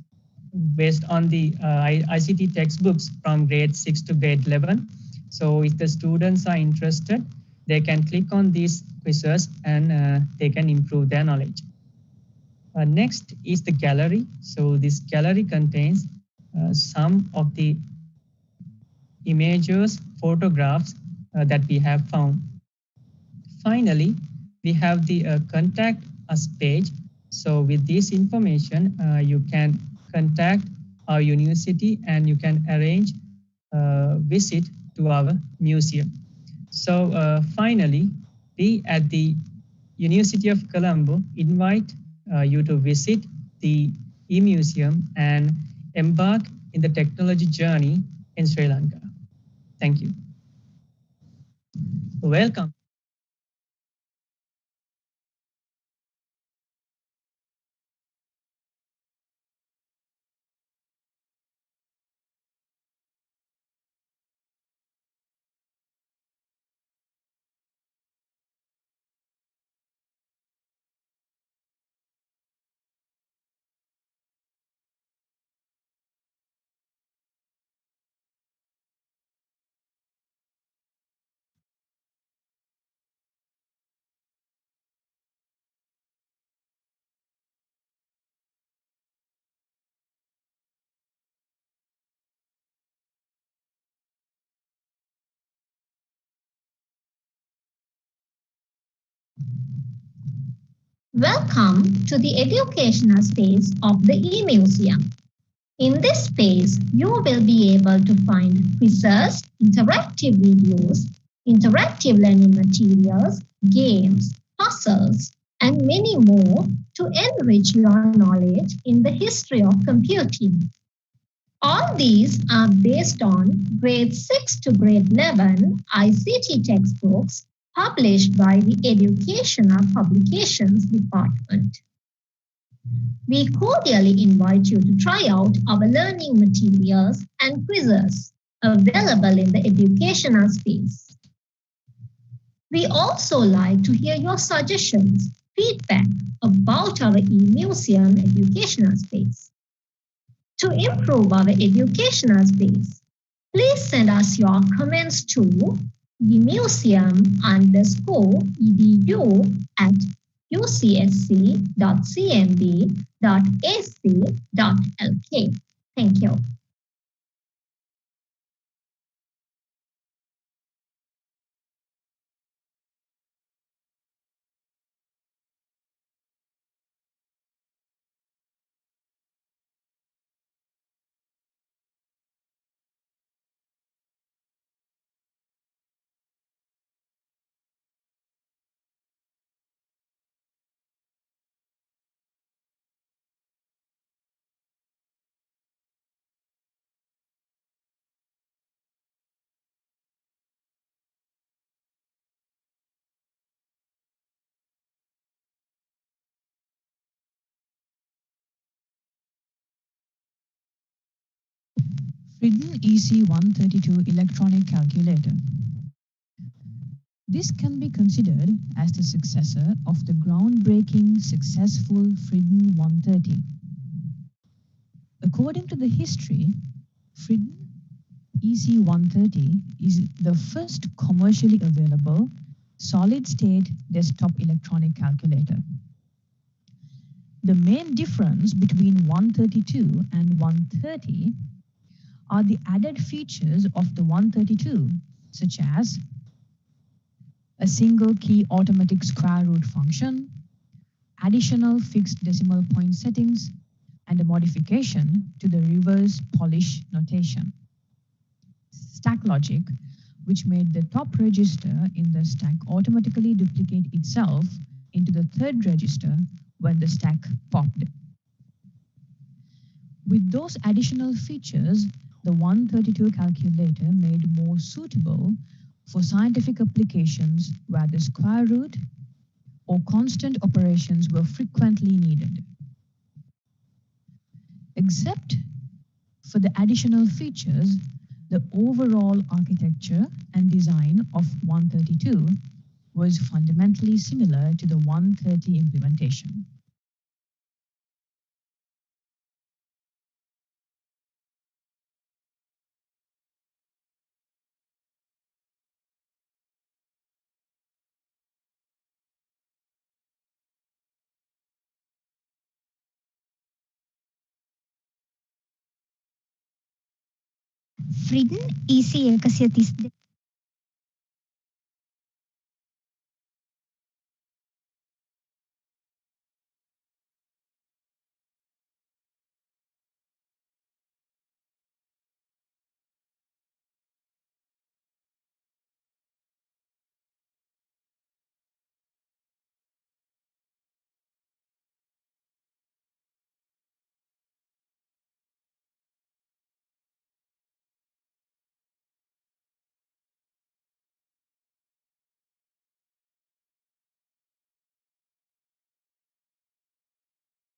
based on the ICT textbooks from grade 6 to grade 11. So if the students are interested, they can click on these quizzes and they can improve their knowledge. Next is the gallery. So this gallery contains some of the images, photographs that we have found. Finally, we have the contact us page. So with this information, you can contact our university and you can arrange visit to our museum. So finally, we at the University of Colombo invite you to visit the e-museum and embark in the technology journey in Sri Lanka. Thank you. Welcome. Welcome to the educational space of the e-museum. In this space, you will be able to find quizzes, interactive videos, interactive learning materials, games, puzzles, and many more to enrich your knowledge in the history of computing. All these are based on grade 6 to grade 11 ICT textbooks published by the Educational Publications Department. We cordially invite you to try out our learning materials and quizzes available in the educational space. We also like to hear your suggestions, feedback about our e-museum educational space. To improve our educational space, please send us your comments to emuseum_ucsc.cmb.ac.lk. Thank you. Sweden EC132 electronic calculator. This can be considered as the successor of the groundbreaking, successful Friden 130. According to the history, Friden EC130 is the first commercially available solid-state desktop electronic calculator. The main difference between 132 and 130 are the added features of the 132, such as a single key automatic square root function, additional fixed decimal point settings, and a modification to the reverse Polish notation. Stack logic, which made the top register in the stack automatically duplicate itself into the third register when the stack popped. With those additional features, the 132 calculator made more suitable for scientific applications where the square root or constant operations were frequently needed. Except for the additional features, the overall architecture and design of 132 was fundamentally similar to the 130 implementation. Friden EC132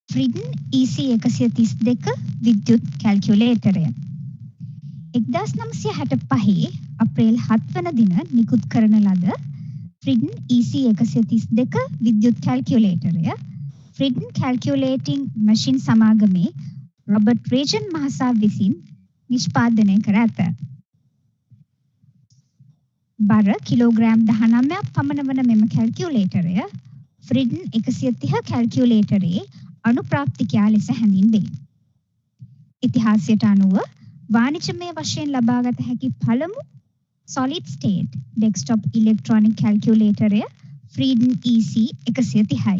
Friden EC132 විද්‍යුත් කැල්කියුලේටරය 1965 අප්‍රේල් 7 වන දින නිකුත් කරන ලද Friden EC132 විද්‍යුත් කැල්කියුලේටරය Friden Calculating Machine සමාගමේ Robert Ragen මහතා විසින් නිෂ්පාදනය කර ඇත. බර කිලෝග්‍රෑම් 19ක් පමණ වන මෙම කැල්කියුලේටරය Friden 130 කැල්කියුලේටරේ අනුප්‍රාප්තිකයා ලෙස හැඳින්වේ. ඉතිහාසයට අනුව වාණිජමය වශයෙන් ලබාගත හැකි පළමු solid state desktop electronic calculatorය Friden EC 130යි.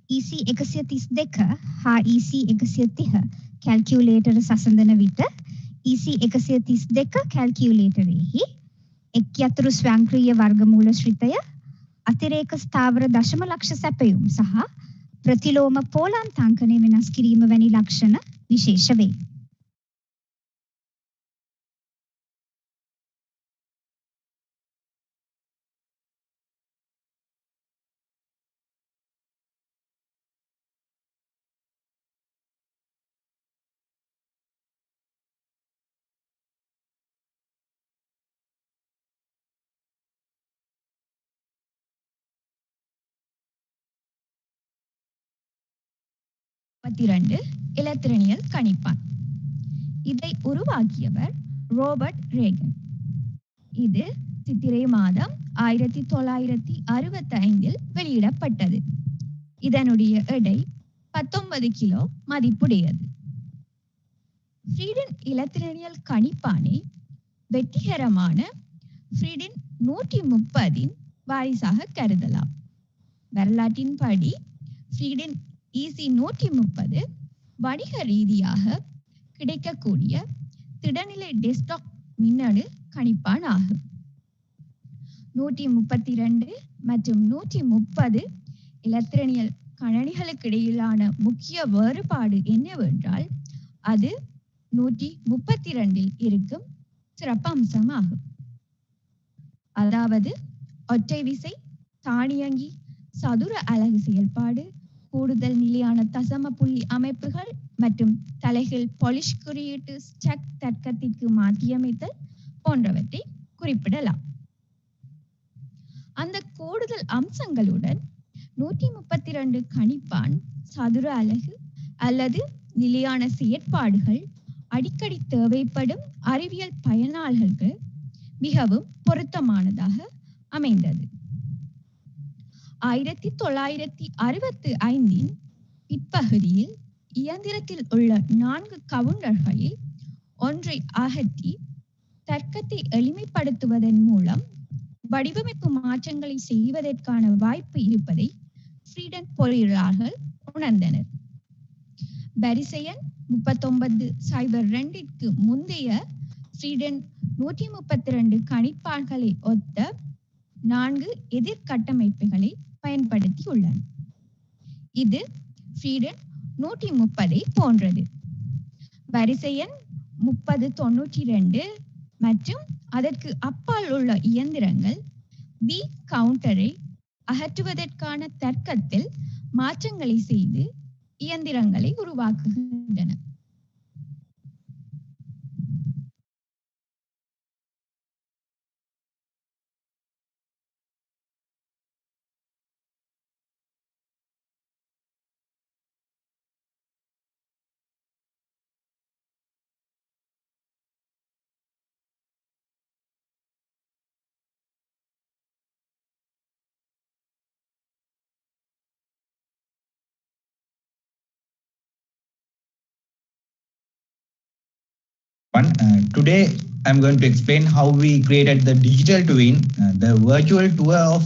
EC 132 හා EC 130 calculator සසඳන විට EC 132 calculatorෙහි එක් යතුරු ස්වයංක්‍රීය වර්ගමූල ශ්‍රිතය අතිරේක ස්ථාවර දශම ලක්ෂ සැපයුම් සහ ප්‍රතිලෝම පෝලාන්තාංකනය වෙනස් කිරීම වැනි ලක්ෂණ විශේෂ වේ. இலத்திரனியல் கணிப்பான். இதை உருவாக்கியவர் ரோபர்ட் ரேகன். இது சித்திரை மாதம் 1965 வெளியிடப்பட்டது. இதனுடைய எடை 19 கிலோ மதிப்புடையது. ஃப்ரீடன் இலத்திரனியல் கணிப்பானை வெற்றிகரமான ஃப்ரீடன் 130 வாரிசாக கருதலாம். வரலாற்றின்படி ஃப்ரீடன் EC 130 வணிக ரீதியாக கிடைக்கக்கூடிய திடநிலை டெஸ்க்டாப் மின்னணு கணிப்பான் ஆகும். 132 மற்றும் 130 இலத்திரனியல் கணனிகளுக்கு இடையிலான முக்கிய வேறுபாடு என்னவென்றால் அது 132 இருக்கும் சிறப்பம்சமாகும். அதாவது ஒற்றை விசை, தானியங்கி, சதுர அலகு செயல்பாடு, கூடுதல் நிலையான தசம புள்ளி அமைப்புகள் மற்றும் தலைகள் பாலிஷ் குறியீட்டு ஸ்டக் தர்க்கத்திற்கு மாற்றியமைத்தல் போன்றவற்றை குறிப்பிடலாம். அந்த கூடுதல் அம்சங்களுடன் 132 கணிப்பான், சதுர அலகு அல்லது நிலையான செயற்பாடுகள் அடிக்கடி தேவைப்படும் அறிவியல் பயனாளர்களுக்கு மிகவும் பொருத்தமானதாக அமைந்தது. 1965 பிற்பகுதியில் இயந்திரத்தில் உள்ள 4 கவுண்டர்களில் ஒன்றை அகற்றி தர்க்கத்தை எளிமைப்படுத்துவதன் மூலம் வடிவமைப்பு மாற்றங்களை செய்வதற்கான வாய்ப்பு இருப்பதை ஸ்வீடன் பொறியியலாளர்கள் உணர்ந்தனர். வரிசை எண் 3902க்கு முந்தைய ஸ்வீடன் 132 கணிப்பான்களை ஒத்த 4 எதிர்கட்டமைப்புகளை பயன்படுத்தியுள்ளன. இது ஸ்வீடன் 130 போன்றது. வரிசை எண் 3092 மற்றும் அதற்கு அப்பால் உள்ள இயந்திரங்கள் பி கவுண்டரை அகற்றுவதற்கான தர்க்கத்தில் மாற்றங்களை செய்து இயந்திரங்களை உருவாக்குகின்றன. Today, I'm going to explain how we created the digital twin, the virtual tour of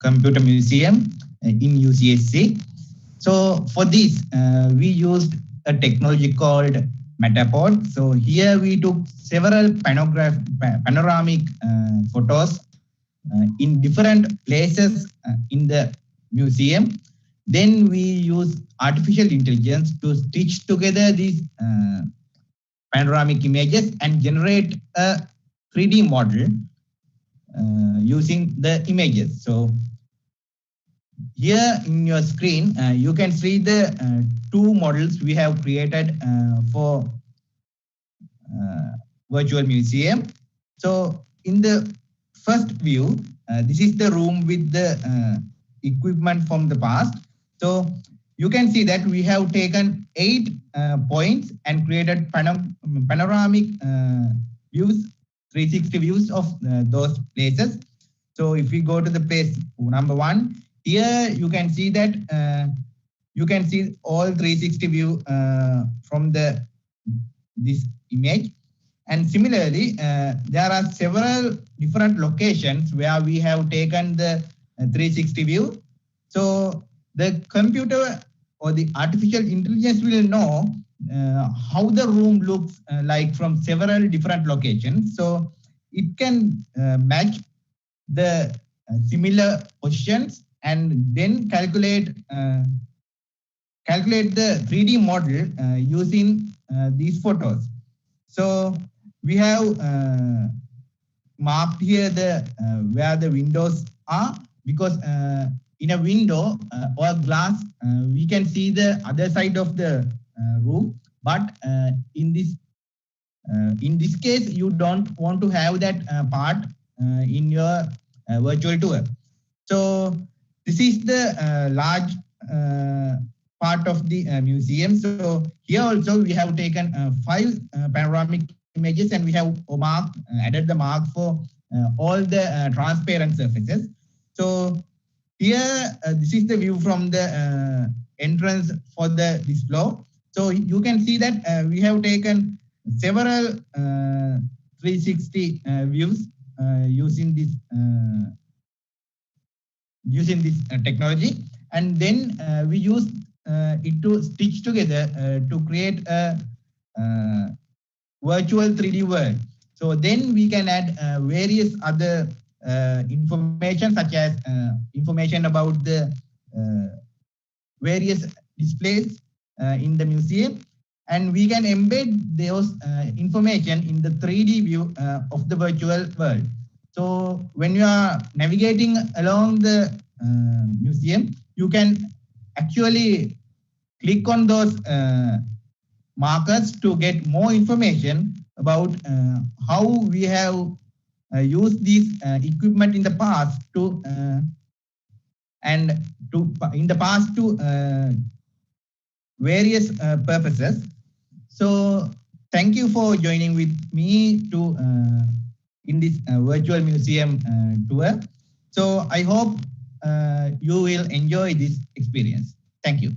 Computer Museum in UCSC. So for this, we used a technology called Metapod. So here we took several panoramic photos in different places in the museum. Then we use artificial intelligence to stitch together these panoramic images and generate a 3D model using the images. So here in your screen, you can see the 2 models we have created for virtual museum. So in the first view, this is the room with the equipment from the past. So you can see that we have taken 8 points and created panoramic views, 360 views of those places. So if we go to the place number 1, here you can see that you can see all 360 view from this image. And similarly, there are several different locations where we have taken the 360 view. So the computer or the artificial intelligence will know how the room looks like from several different locations. So it can match the similar positions and then calculate the 3D model using these photos. So we have marked here where the windows are, because in a window or glass, we can see the other side of the room. But in this case, you don't want to have that part in your virtual tour. So this is the large part of the museum. So here also we have taken 5 panoramic images, and we have added the mark for all the transparent surfaces. So here, this is the view from the entrance for this floor. So you can see that we have taken several 360 views using this technology, and then we use it to stitch together to create a virtual 3D world. So then we can add various other information, such as information about the various displays in the museum, and we can embed those information in the 3D view of the virtual world. So when you are navigating along the museum, you can actually click on those markers to get more information about how we have used this equipment in the past to various purposes. So thank you for joining with me to in this virtual museum tour. So I hope you will enjoy this experience. Thank you.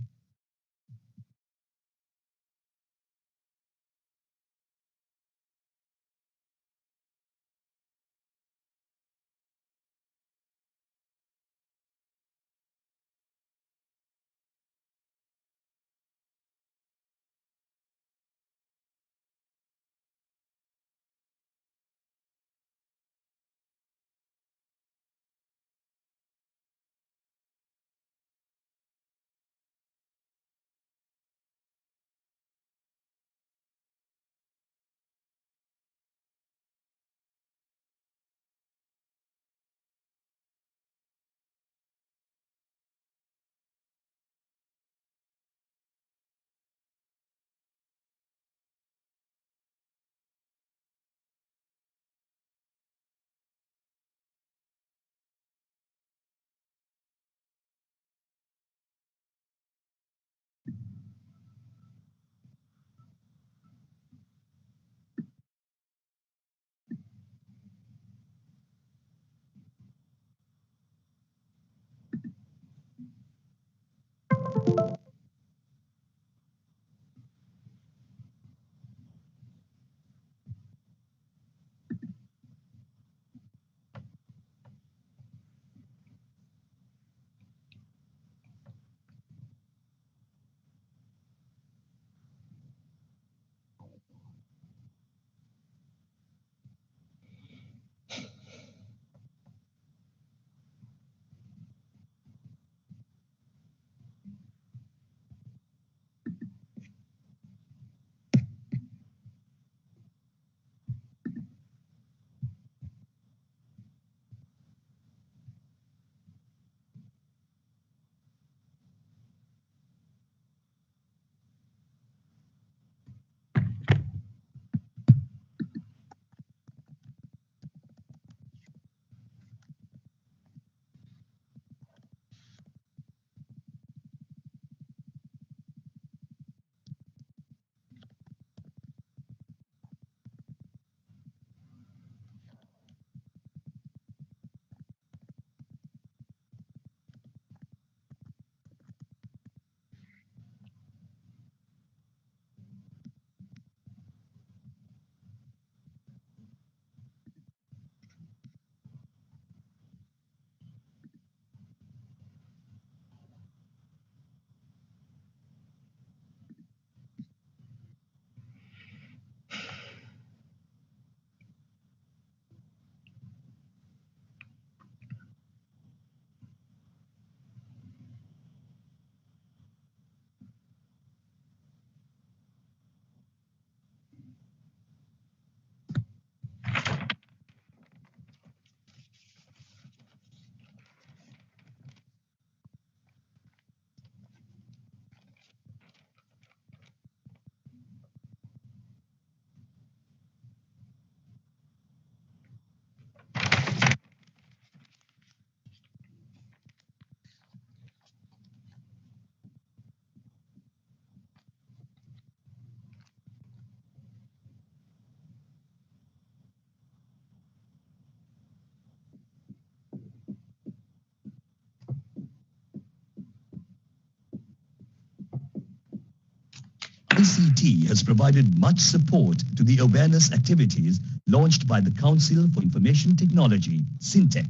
ICT has provided much support to the awareness activities launched by the Council for Information Technology, SINTEC,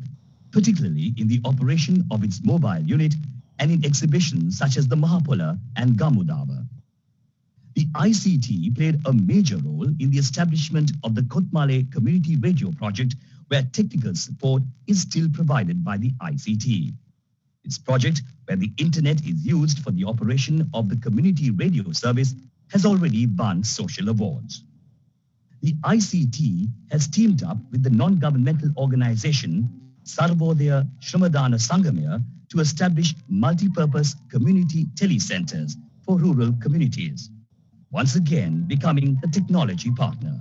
particularly in the operation of its mobile unit and in exhibitions such as the Mahapola and Gamudava. The ICT played a major role in the establishment of the Kotmale Community Radio Project, where technical support is still provided by the ICT. This project, where the internet is used for the operation of the community radio service, has already won social awards. The ICT has teamed up with the non-governmental organization Sarvodaya Shramadana Sangamaya to establish multi-purpose community telecenters for rural communities, once again becoming a technology partner.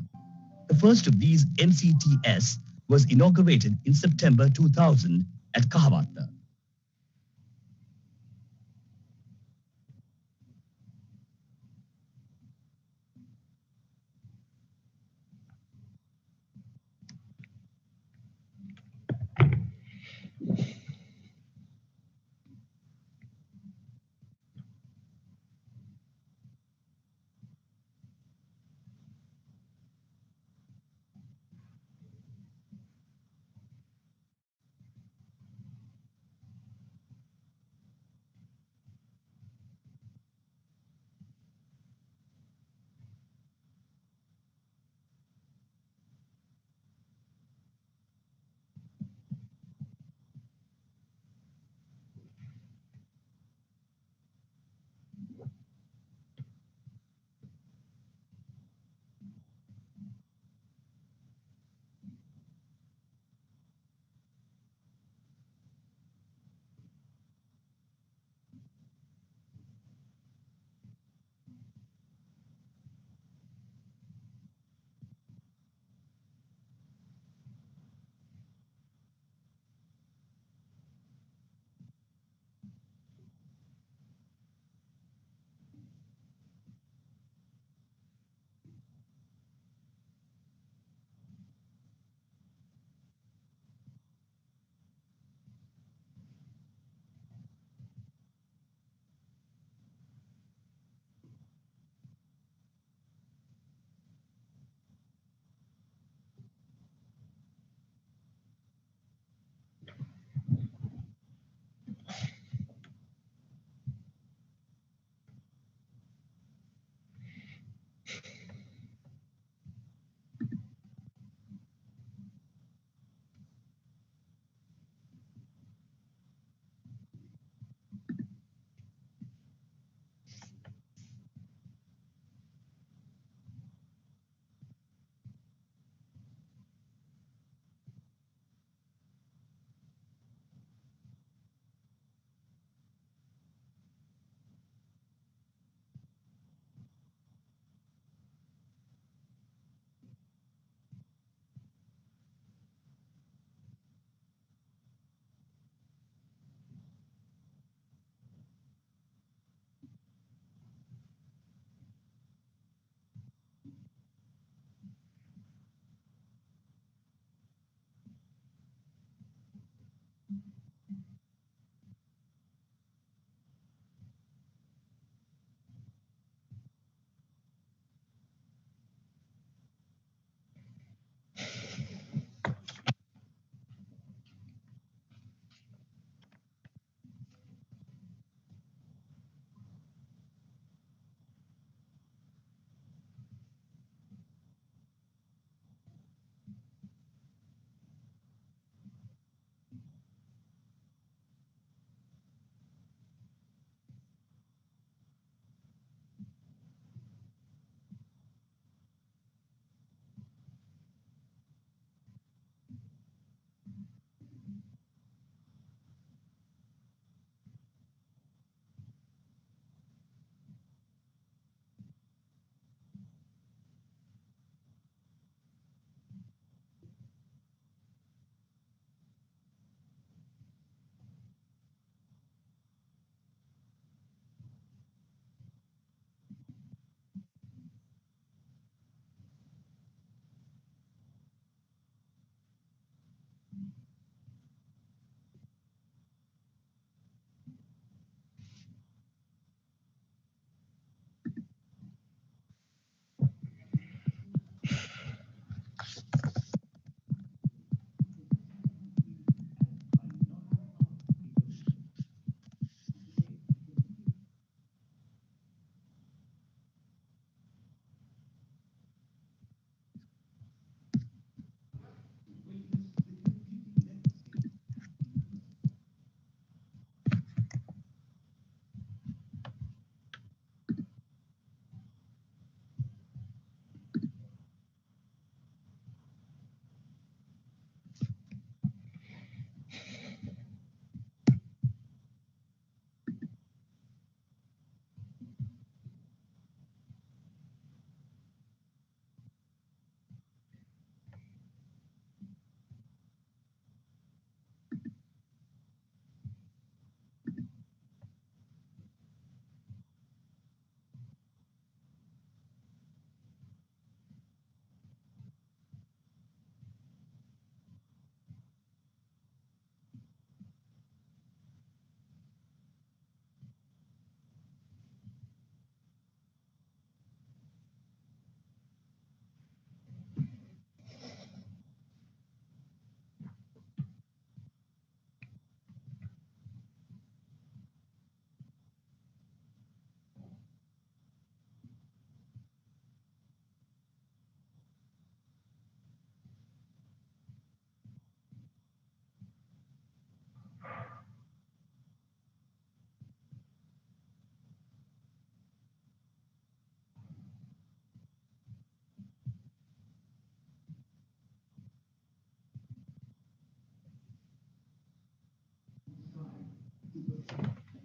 The first of these MCTS was inaugurated in September 2000 at Kahavatta.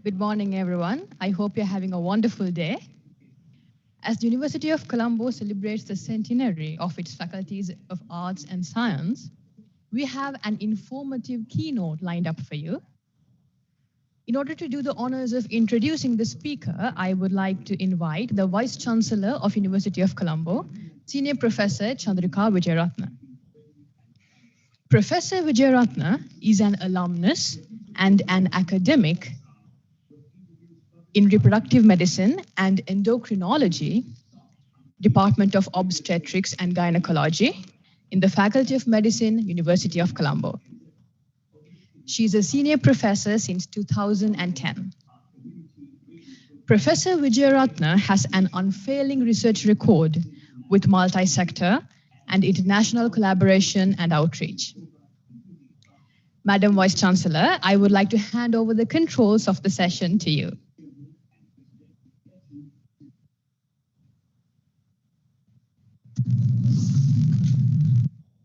Good morning, everyone. I hope you're having a wonderful day. As the University of Colombo celebrates the centenary of its faculties of arts and science, we have an informative keynote lined up for you. In order to do the honors of introducing the speaker, I would like to invite the Vice Chancellor of University of Colombo, Senior Professor Chandrika Vijayaratna. Professor Vijayaratna is an alumnus and an academic in reproductive medicine and endocrinology, Department of Obstetrics and Gynecology in the Faculty of Medicine, University of Colombo. She is a senior professor since 2010. Professor Vijayaratna has an unfailing research record with multi-sector and international collaboration and outreach. Madam Vice Chancellor, I would like to hand over the controls of the session to you.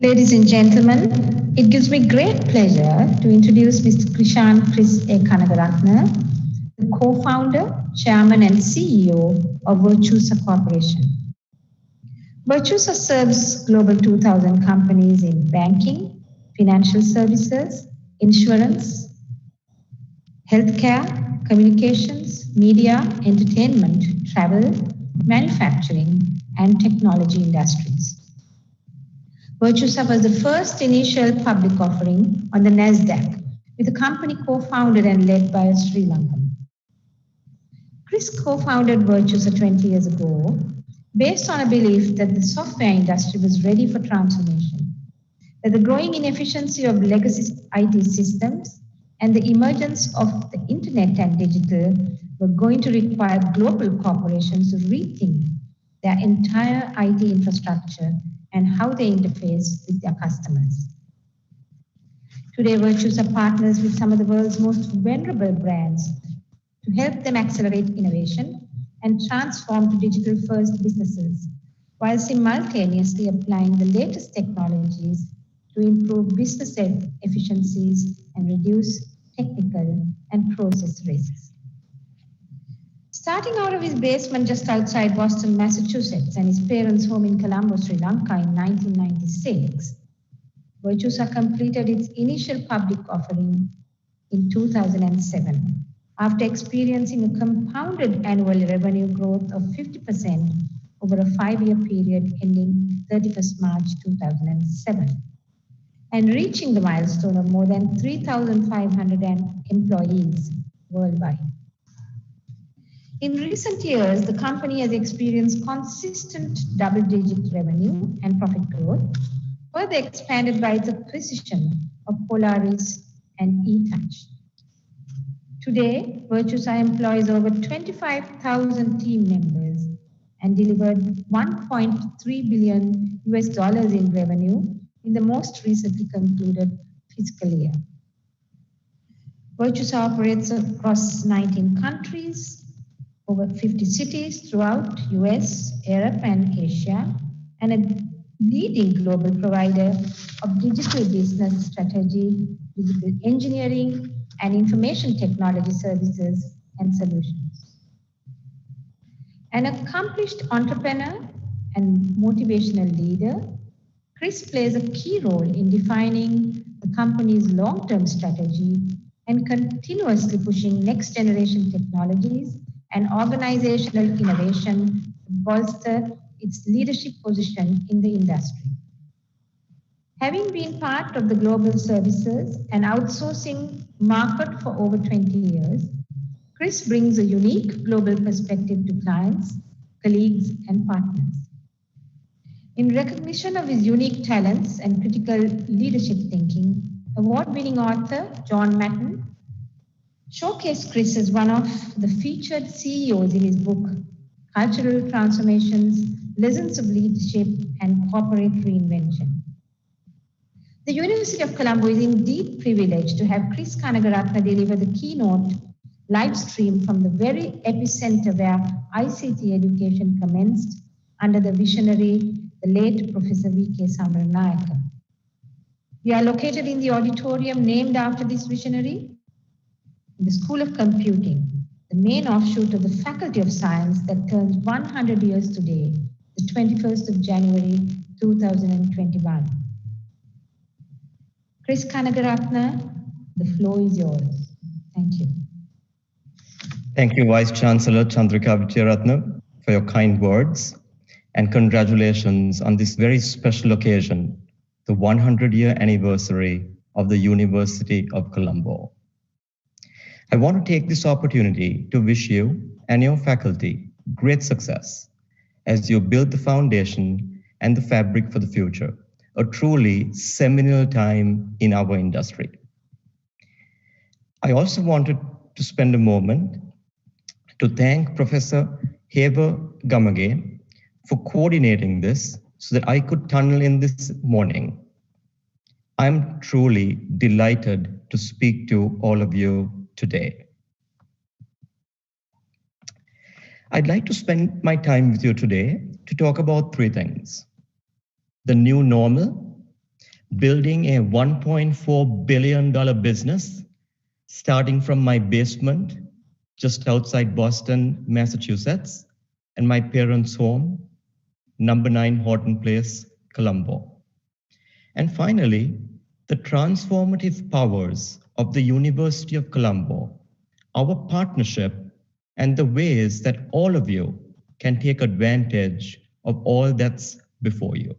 Ladies and gentlemen, it gives me great pleasure to introduce Mr. Chris A. Kanagaratna, the co-founder, chairman, and CEO of Virtusa Corporation. Virtusa serves global 2,000 companies in banking, financial services, insurance, healthcare, communications, media, entertainment, travel, manufacturing, and technology industries. Virtusa was the first initial public offering on the NASDAQ, with the company co-founded and led by a Sri Lankan. Chris co-founded Virtusa 20 years ago, based on a belief that the software industry was ready for transformation, that the growing inefficiency of legacy IT systems and the emergence of the internet and digital were going to require global corporations to rethink their entire IT infrastructure and how they interface with their customers. Today, Virtusa partners with some of the world's most venerable brands to help them accelerate innovation and transform to digital-first businesses, while simultaneously applying the latest technologies to improve business efficiencies and reduce technical and process risks. Starting out of his basement just outside Boston, Massachusetts, and his parents' home in Colombo, Sri Lanka in 1996, Virtusa completed its initial public offering in 2007, after experiencing a compounded annual revenue growth of 50% over a 5-year period ending 31st March 2007, and reaching the milestone of more than 3,500 employees worldwide. In recent years, the company has experienced consistent double-digit revenue and profit growth, further expanded by its acquisition of Polaris and eTouch. Today, Virtusa employs over 25,000 team members and delivered $1.3 billion in revenue in the most recently concluded fiscal year. Virtusa operates across 19 countries, over 50 cities throughout US, Europe, and Asia, and a leading global provider of digital business strategy, digital engineering, and information technology services and solutions. An accomplished entrepreneur and motivational leader, Chris plays a key role in defining the company's long-term strategy and continuously pushing next-generation technologies and organizational innovation to bolster its leadership position in the industry. Having been part of the global services and outsourcing market for over 20 years, Chris brings a unique global perspective to clients, colleagues, and partners. In recognition of his unique talents and critical leadership thinking, award-winning author John Matten showcased Chris as one of the featured CEOs in his book, Cultural Transformations, Lessons of Leadership and Corporate Reinvention. The University of Colombo is indeed privileged to have Chris Kanagaratna deliver the keynote live stream from the very epicenter where ICT education commenced under the visionary, the late Professor V.K. Samaranayaka. We are located in the auditorium named after this visionary, the School of Computing, the main offshoot of the Faculty of Science that turns 100 years today, the 21st of January 2021. Chris Kanagaratna, the floor is yours. Thank you. Thank you, Vice Chancellor Chandrika Vijayaratne, for your kind words, and congratulations on this very special occasion, the 100-year anniversary of the University of Colombo. I want to take this opportunity to wish you and your faculty great success as you build the foundation and the fabric for the future, a truly seminal time in our industry. I also wanted to spend a moment to thank Professor Heber Gamage for coordinating this so that I could tunnel in this morning. I'm truly delighted to speak to all of you today. I'd like to spend my time with you today to talk about three things: the new normal, building a $1.4 billion business, starting from my basement just outside Boston, Massachusetts, and my parents' home, number 9 Horton Place, Colombo. And finally, the transformative powers of the University of Colombo, our partnership, and the ways that all of you can take advantage of all that's before you.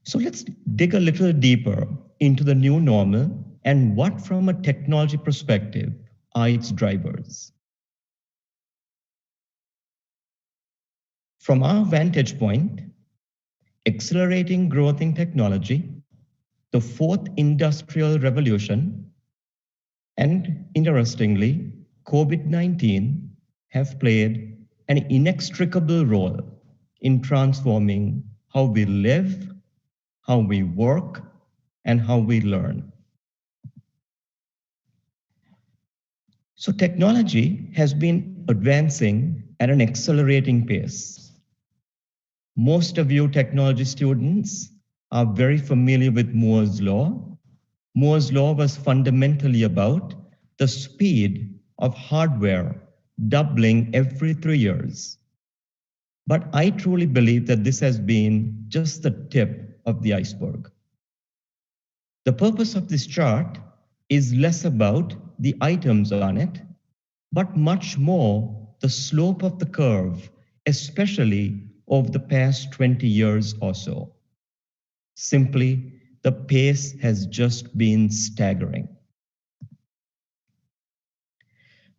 So let's dig a little deeper into the new normal and what, from a technology perspective, are its drivers. From our vantage point, accelerating growth in technology, the fourth industrial revolution, and interestingly, COVID-19 have played an inextricable role in transforming how we live, how we work, and how we learn. So technology has been advancing at an accelerating pace. Most of you technology students are very familiar with Moore's Law. Moore's Law was fundamentally about the speed of hardware doubling every 3 years. But I truly believe that this has been just the tip of the iceberg. The purpose of this chart is less about the items on it, but much more the slope of the curve, especially over the past 20 years or so. Simply, the pace has just been staggering.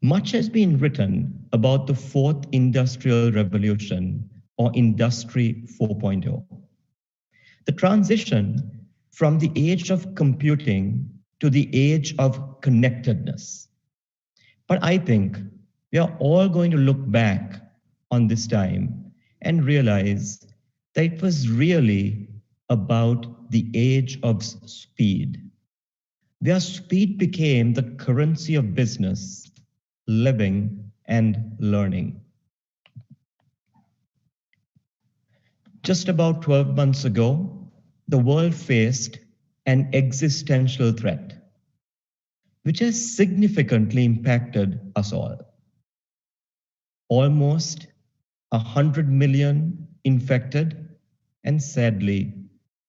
Much has been written about the fourth industrial revolution, or Industry 4.0. The transition from the age of computing to the age of connectedness. But I think we are all going to look back on this time and realize that it was really about the age of speed, where speed became the currency of business, living, and learning. Just about 12 months ago, the world faced an existential threat, which has significantly impacted us all. Almost 100 million infected, and sadly,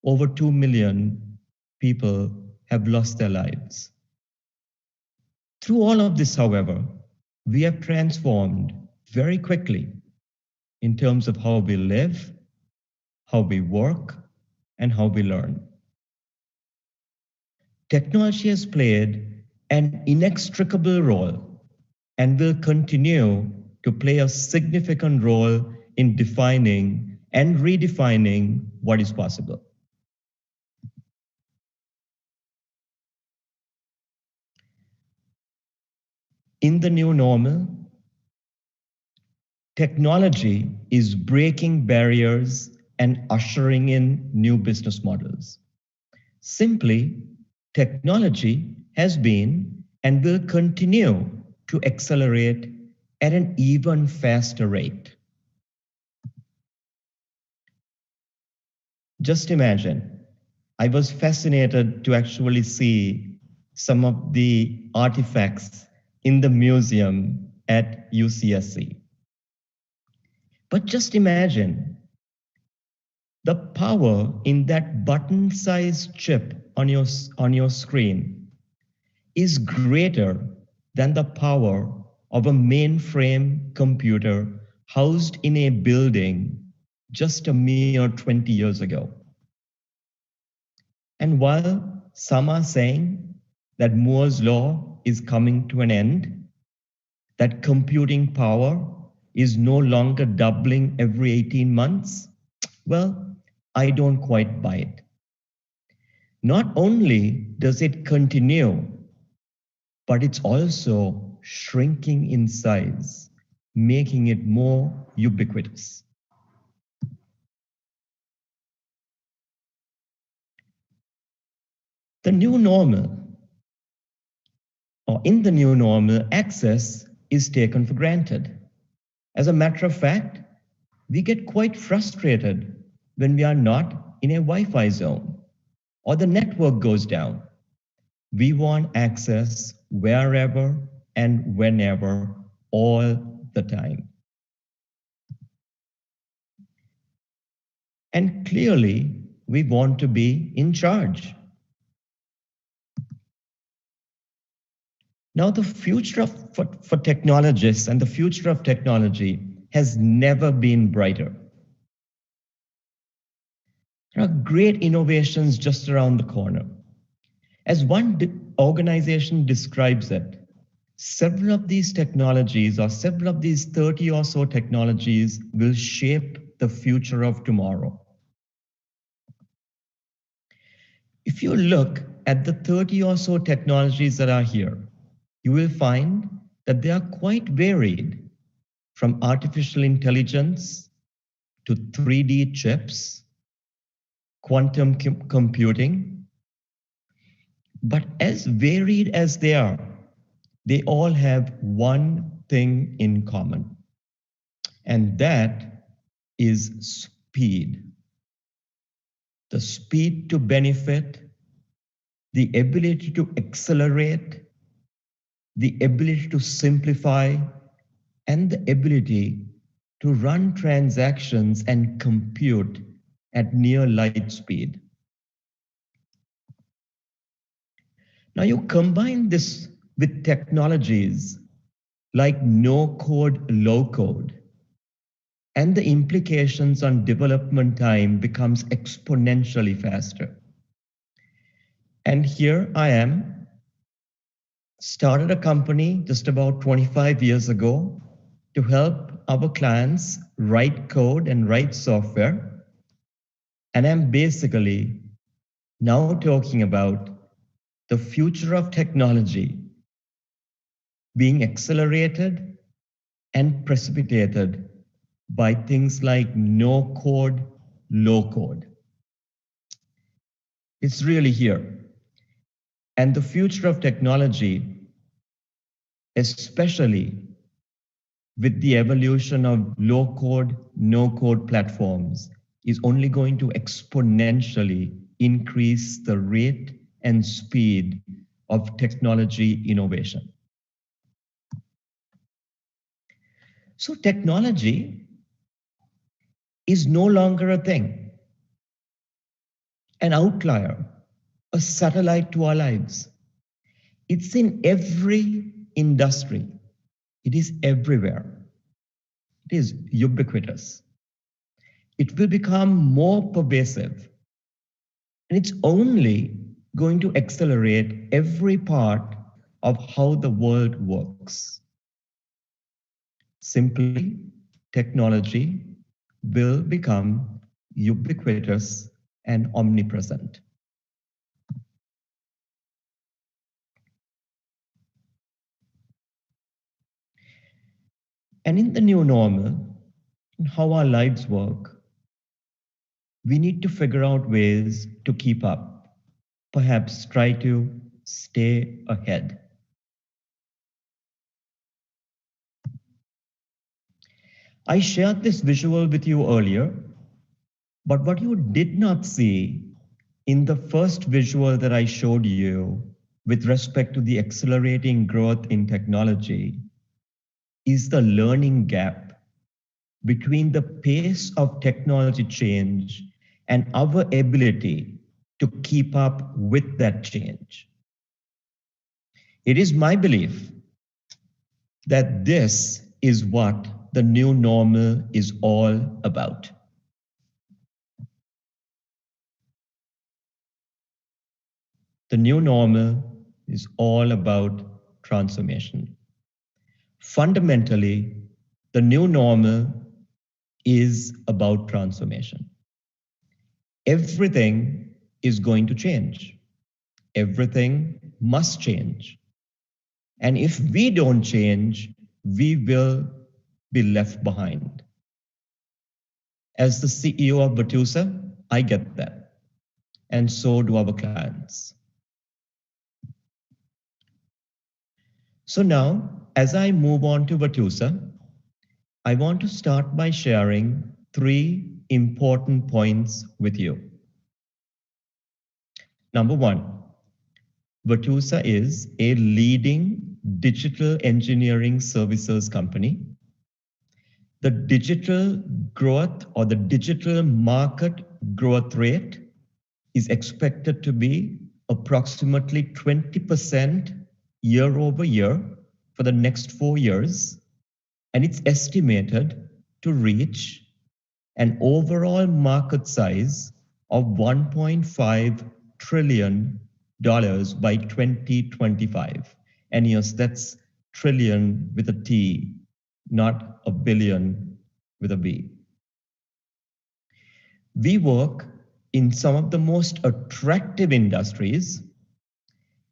over 2 million people have lost their lives. Through all of this, however, we have transformed very quickly in terms of how we live, how we work, and how we learn. Technology has played an inextricable role and will continue to play a significant role in defining and redefining what is possible. In the new normal, technology is breaking barriers and ushering in new business models. Simply, technology has been and will continue to accelerate at an even faster rate. Just imagine, I was fascinated to actually see some of the artifacts in the museum at UCSC. But just imagine the power in that button-sized chip on your screen is greater than the power of a mainframe computer housed in a building just a mere 20 years ago. And while some are saying that Moore's law is coming to an end, that computing power is no longer doubling every 18 months, well, I don't quite buy it. Not only does it continue, but it's also shrinking in size, making it more ubiquitous. The new normal, or in the new normal, access is taken for granted. As a matter of fact, we get quite frustrated when we are not in a Wi-Fi zone or the network goes down. We want access wherever and whenever, all the time. And clearly, we want to be in charge. Now, the future for technologists and the future of technology has never been brighter. There are great innovations just around the corner. As one organization describes it, several of these technologies, or several of these 30 or so technologies, will shape the future of tomorrow. If you look at the 30 or so technologies that are here, you will find that they are quite varied, from artificial intelligence to 3D chips, quantum computing. But as varied as they are, they all have one thing in common, and that is speed. The speed to benefit, the ability to accelerate, the ability to simplify, and the ability to run transactions and compute at near light speed. Now you combine this with technologies like no code, low code, and the implications on development time becomes exponentially faster. And here I am, started a company just about 25 years ago to help our clients write code and write software. And I'm basically now talking about the future of technology being accelerated and precipitated by things like no code, low code. It's really here. And the future of technology, especially with the evolution of low code, no code platforms, is only going to exponentially increase the rate and speed of technology innovation. So technology is no longer a thing, an outlier, a satellite to our lives. It's in every industry. It is everywhere. It is ubiquitous. It will become more pervasive. And it's only going to accelerate every part of how the world works. Simply, technology will become ubiquitous and omnipresent. And in the new normal, in how our lives work, we need to figure out ways to keep up, perhaps try to stay ahead. I shared this visual with you earlier, but what you did not see in the first visual that I showed you with respect to the accelerating growth in technology is the learning gap between the pace of technology change and our ability to keep up with that change. It is my belief that this is what the new normal is all about. The new normal is all about transformation. Fundamentally, the new normal is about transformation. Everything is going to change. Everything must change. And if we don't change, we will be left behind. As the CEO of Batusa, I get that. And so do our clients. So now, as I move on to Batusa, I want to start by sharing 3 important points with you. Number 1, Batusa is a leading digital engineering services company. The digital growth or the digital market growth rate is expected to be approximately 20% year over year for the next 4 years, and it's estimated to reach an overall market size of $1.5 trillion by 2025. And yes, that's trillion with a T, not a billion with a B. We work in some of the most attractive industries,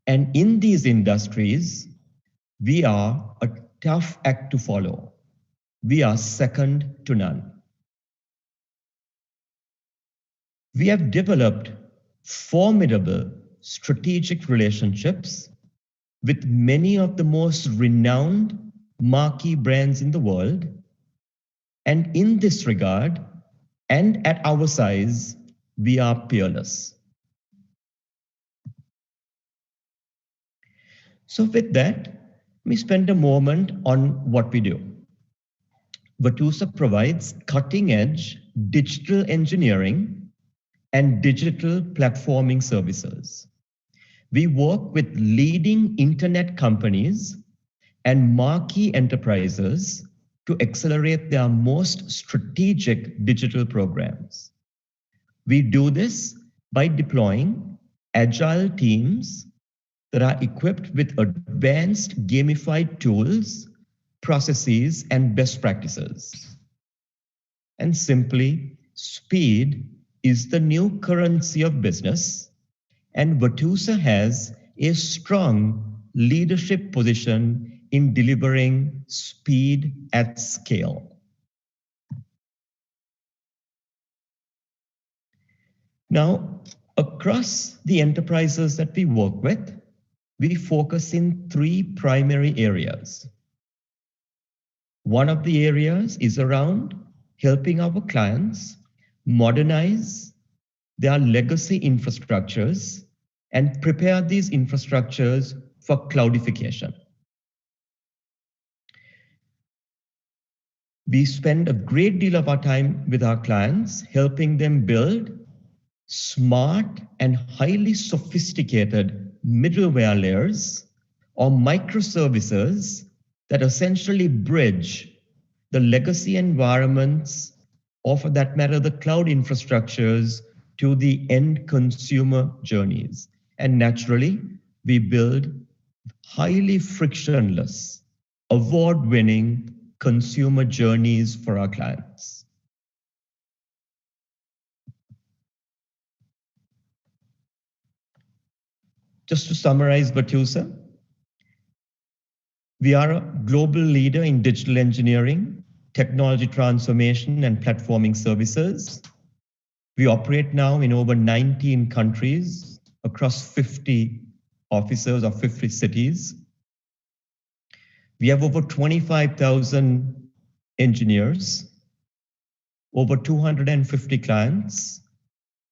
and in these industries, we are a tough act to follow. We are second to none. We have developed formidable strategic relationships with many of the most renowned marquee brands in the world. And in this regard, and at our size, we are peerless. So with that, let me spend a moment on what we do. Batusa provides cutting-edge digital engineering and digital platforming services. We work with leading internet companies and marquee enterprises to accelerate their most strategic digital programs. We do this by deploying agile teams that are equipped with advanced gamified tools, processes, and best practices. And simply, speed is the new currency of business, and Batusa has a strong leadership position in delivering speed at scale. Now, across the enterprises that we work with, we focus in 3 primary areas. One of the areas is around helping our clients modernize their legacy infrastructures and prepare these infrastructures for cloudification. We spend a great deal of our time with our clients, helping them build smart and highly sophisticated middleware layers or microservices that essentially bridge the legacy environments, or for that matter, the cloud infrastructures, to the end consumer journeys. And naturally, we build highly frictionless, award-winning consumer journeys for our clients. Just to summarize Batusa, we are a global leader in digital engineering, technology transformation, and platforming services. We operate now in over 19 countries across 50 offices or 50 cities. We have over 25,000 engineers, over 250 clients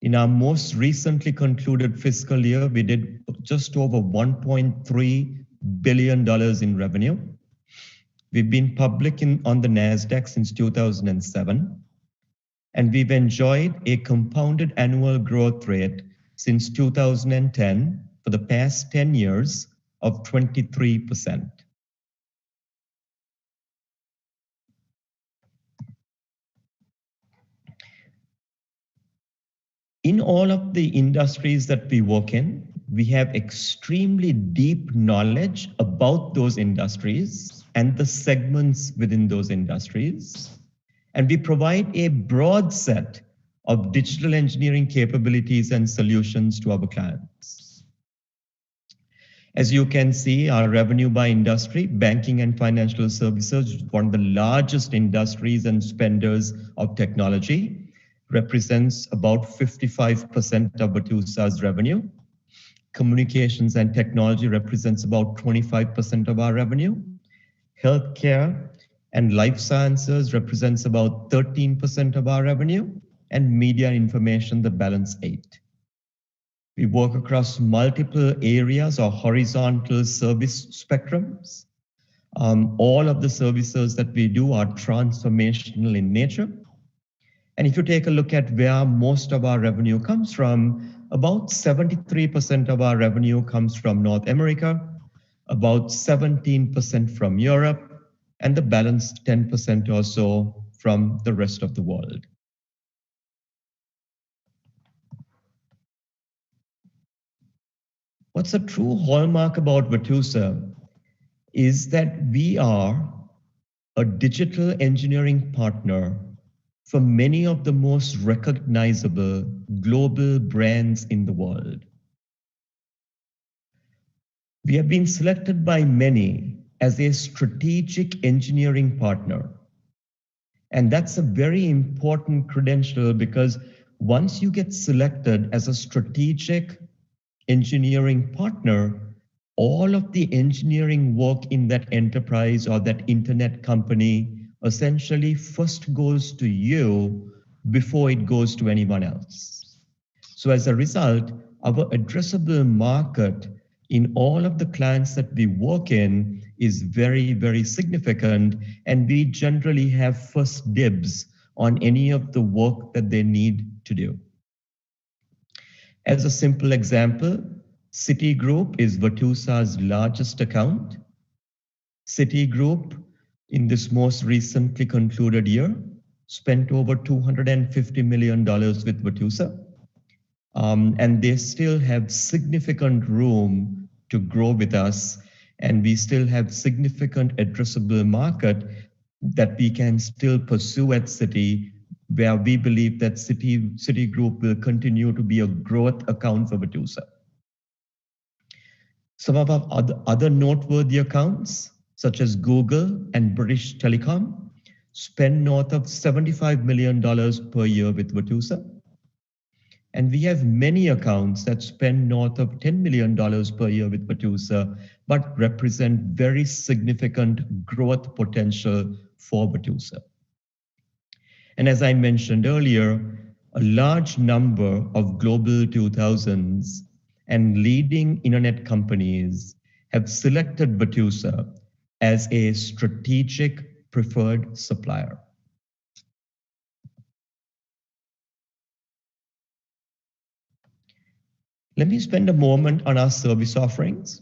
In our most recently concluded fiscal year, we did just over $1.3 billion in revenue. We've been public on the NASDAQ since 2007, and we've enjoyed a compounded annual growth rate since 2010 for the past 10 years of 23%. In all of the industries that we work in, we have extremely deep knowledge about those industries and the segments within those industries. And we provide a broad set of digital engineering capabilities and solutions to our clients. As you can see, our revenue by industry, banking and financial services, one of the largest industries and spenders of technology, represents about 55% of Virtusa's revenue. Communications and technology represents about 25% of our revenue. Healthcare and life sciences represents about 13% of our revenue, and media and information, the balance 8%. We work across multiple areas or horizontal service spectrums. All of the services that we do are transformational in nature. And if you take a look at where most of our revenue comes from, about 73% of our revenue comes from North America, about 17% from Europe, and the balance 10% or so from the rest of the world. What's a true hallmark about Virtusa is that we are a digital engineering partner for many of the most recognizable global brands in the world. We have been selected by many as a strategic engineering partner. And that's a very important credential, because once you get selected as a strategic engineering partner, all of the engineering work in that enterprise or that internet company essentially first goes to you before it goes to anyone else. So as a result, our addressable market in all of the clients that we work in is very, very significant, and we generally have first dibs on any of the work that they need to do. As a simple example, Citigroup is Virtusa's largest account. Citigroup, in this most recently concluded year, spent over $250 million with Virtusa. And they still have significant room to grow with us, and we still have significant addressable market that we can still pursue at Citi, where we believe that Citigroup will continue to be a growth account for Virtusa. Some of our other noteworthy accounts, such as Google and British Telecom, spend north of $75 million per year with Virtusa. And we have many accounts that spend north of $10 million per year with Virtusa, but represent very significant growth potential for Virtusa. And as I mentioned earlier, a large number of global 2000s and leading internet companies have selected Virtusa as a strategic preferred supplier. Let me spend a moment on our service offerings.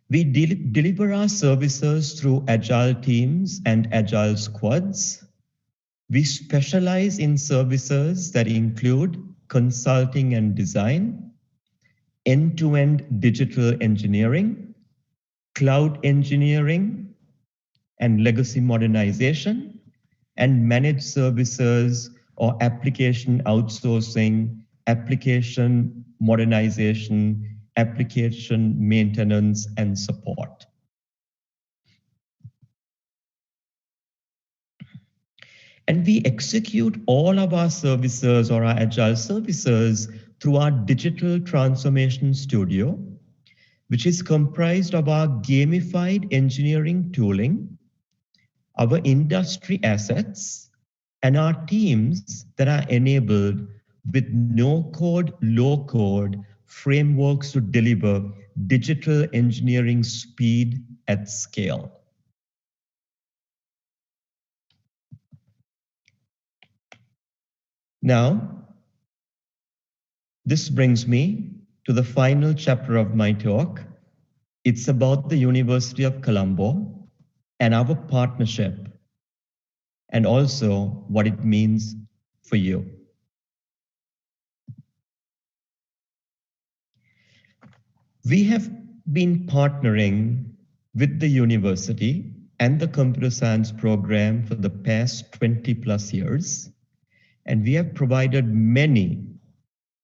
We deliver our services through agile teams and agile squads. We specialize in services that include consulting and design, end-to-end digital engineering, cloud engineering, and legacy modernization, and managed services or application outsourcing, application modernization, application maintenance, and support. And we execute all of our services or our agile services through our digital transformation studio, which is comprised of our gamified engineering tooling, our industry assets, and our teams that are enabled with no-code, low-code frameworks to deliver digital engineering speed at scale. Now, this brings me to the final chapter of my talk. It's about the University of Colombo and our partnership, and also what it means for you. We have been partnering with the university and the computer science program for the past 20 plus years, and we have provided many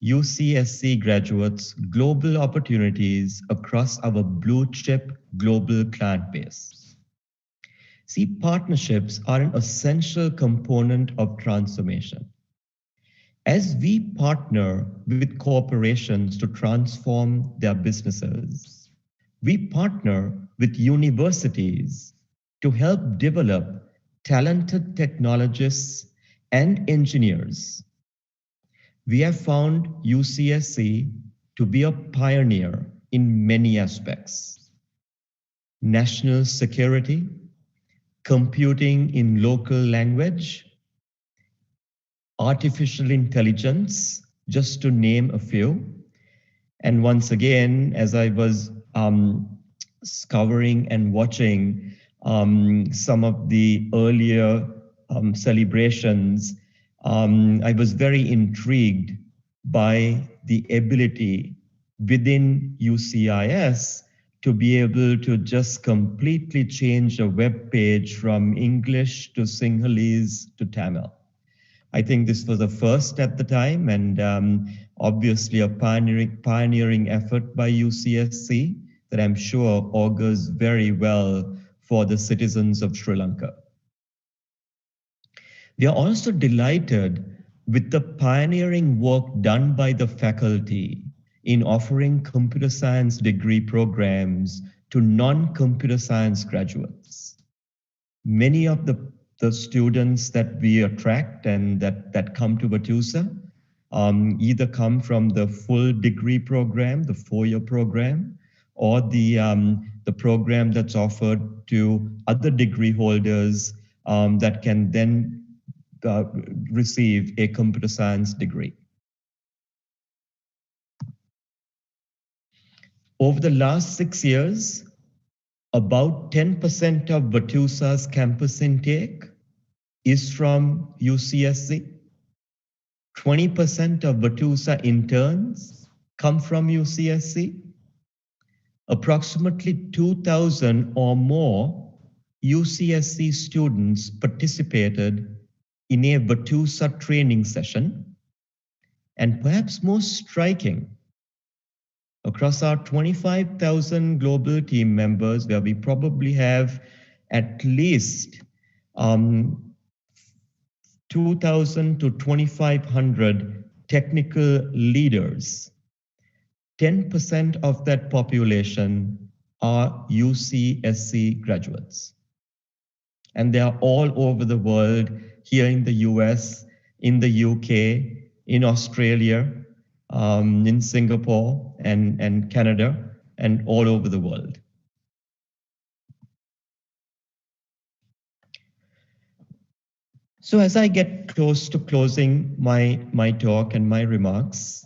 UCSC graduates global opportunities across our blue chip global client base. See, partnerships are an essential component of transformation. As we partner with corporations to transform their businesses, we partner with universities to help develop talented technologists and engineers. We have found UCSC to be a pioneer in many aspects: national security, computing in local language, artificial intelligence, just to name a few. And once again, as I was scouring and watching some of the earlier celebrations, I was very intrigued by the ability within UCIS to be able to just completely change a web page from English to Sinhalese to Tamil. I think this was a first at the time, and obviously a pioneering effort by UCSC that I'm sure augurs very well for the citizens of Sri Lanka. We are also delighted with the pioneering work done by the faculty in offering computer science degree programs to non-computer science graduates. Many of the students that we attract and that come to Vatusa either come from the full degree program, the 4-year program, or the program that's offered to other degree holders that can then receive a computer science degree. Over the last 6 years, about 10% of Vatusa's campus intake is from UCSC. 20% of Vatusa interns come from UCSC. Approximately 2,000 or more UCSC students participated in a Vatusa training session. And perhaps most striking, across our 25,000 global team members, where we probably have at least 2,000 to 2,500 technical leaders, 10% of that population are UCSC graduates. And they are all over the world, here in the US, in the UK, in Australia, in Singapore and Canada, and all over the world. So as I get close to closing my talk and my remarks,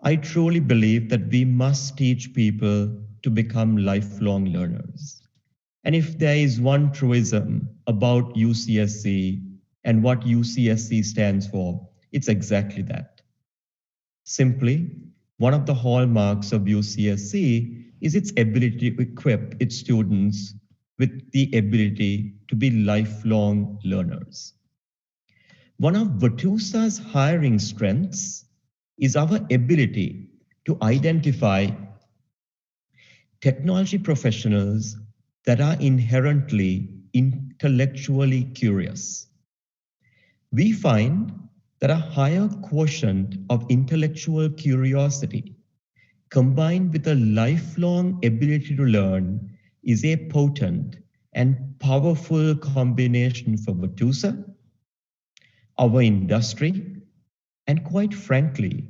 I truly believe that we must teach people to become lifelong learners. And if there is one truism about UCSC and what UCSC stands for, it's exactly that. Simply, one of the hallmarks of UCSC is its ability to equip its students with the ability to be lifelong learners. One of Vatusa's hiring strengths is our ability to identify technology professionals that are inherently intellectually curious. We find that a higher quotient of intellectual curiosity combined with a lifelong ability to learn is a potent and powerful combination for Vatusa, our industry, and quite frankly,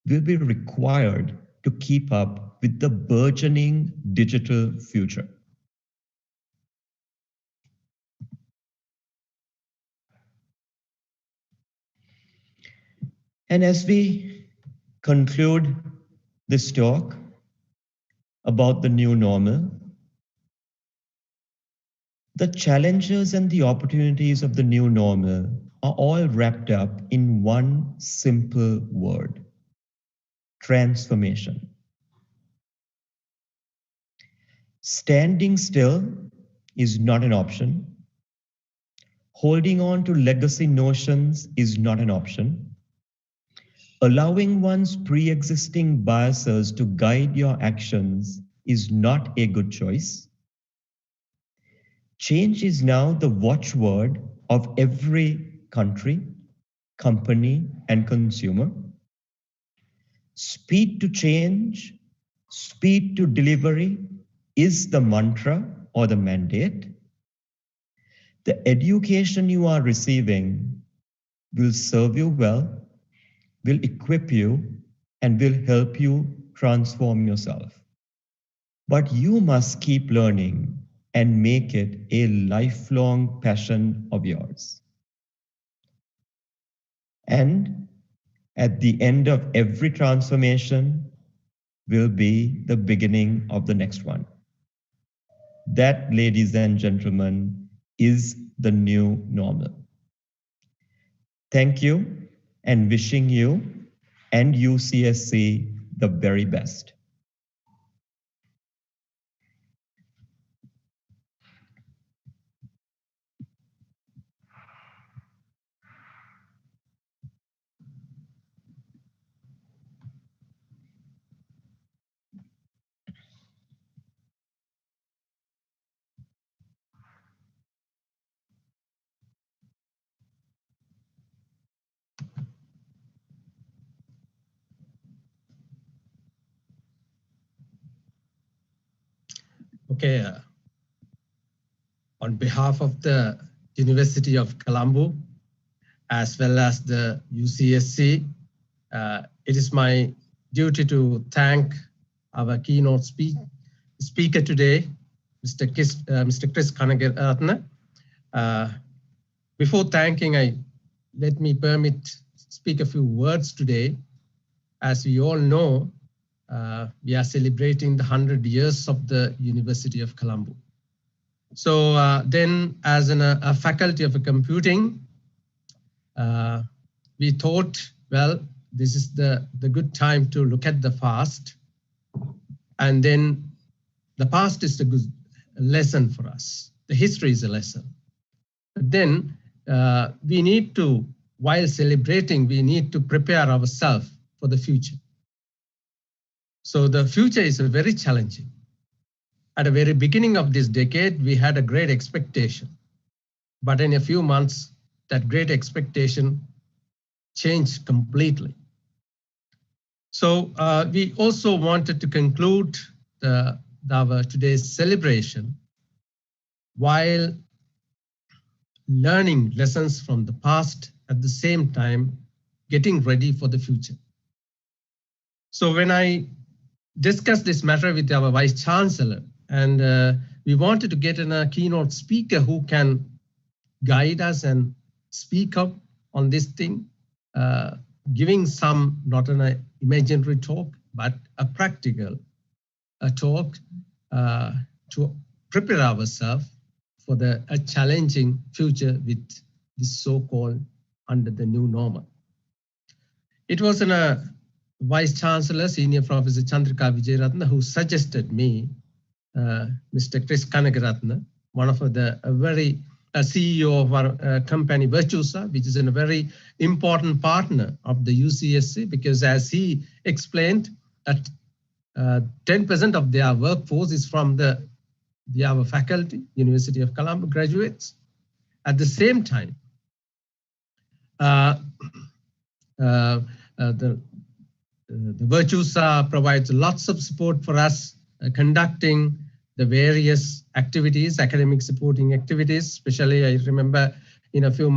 will be required to keep up with the burgeoning digital future. And as we conclude this talk about the new normal, the challenges and the opportunities of the new normal are all wrapped up in one simple word: transformation. Standing still is not an option. Holding on to legacy notions is not an option. Allowing one's pre-existing biases to guide your actions is not a good choice. Change is now the watchword of every country, company, and consumer. Speed to change, speed to delivery is the mantra or the mandate. The education you are receiving will serve you well, will equip you, and will help you transform yourself. But you must keep learning and make it a lifelong passion of yours. And at the end of every transformation will be the beginning of the next one. That, ladies and gentlemen, is the new normal. Thank you, and wishing you and UCSC the very best. Okay, on behalf of the University of Colombo, as well as the UCSC, it is my duty to thank our keynote speaker today, Mr. Chris Kanagaratne. Before thanking, let me speak a few words today. As we all know, we are celebrating the 100 years of the University of Colombo. So then, as a faculty of computing, we thought, well, this is the good time to look at the past. And then the past is a good lesson for us. The history is a lesson. But then we need to, while celebrating, we need to prepare ourselves for the future. So the future is very challenging. At the very beginning of this decade, we had a great expectation. But in a few months, that great expectation changed completely. So we also wanted to conclude our today's celebration while learning lessons from the past, at the same time getting ready for the future. So when I discussed this matter with our Vice Chancellor, and we wanted to get a keynote speaker who can guide us and speak up on this thing, giving some, not an imaginary talk, but a practical talk to prepare ourselves for a challenging future with this so-called under the new normal. It was a Vice Chancellor, Senior Professor Chandrika Vijayaratne, who suggested me Mr. Chris Kanagaratne, one of the very CEO of our company Virtusa, which is a very important partner of the UCSC, because as he explained, that 10% of their workforce is from our faculty, University of Colombo graduates. At the same time, the Virtusa provides lots of support for us conducting the various activities, academic supporting activities. Especially, I remember in a few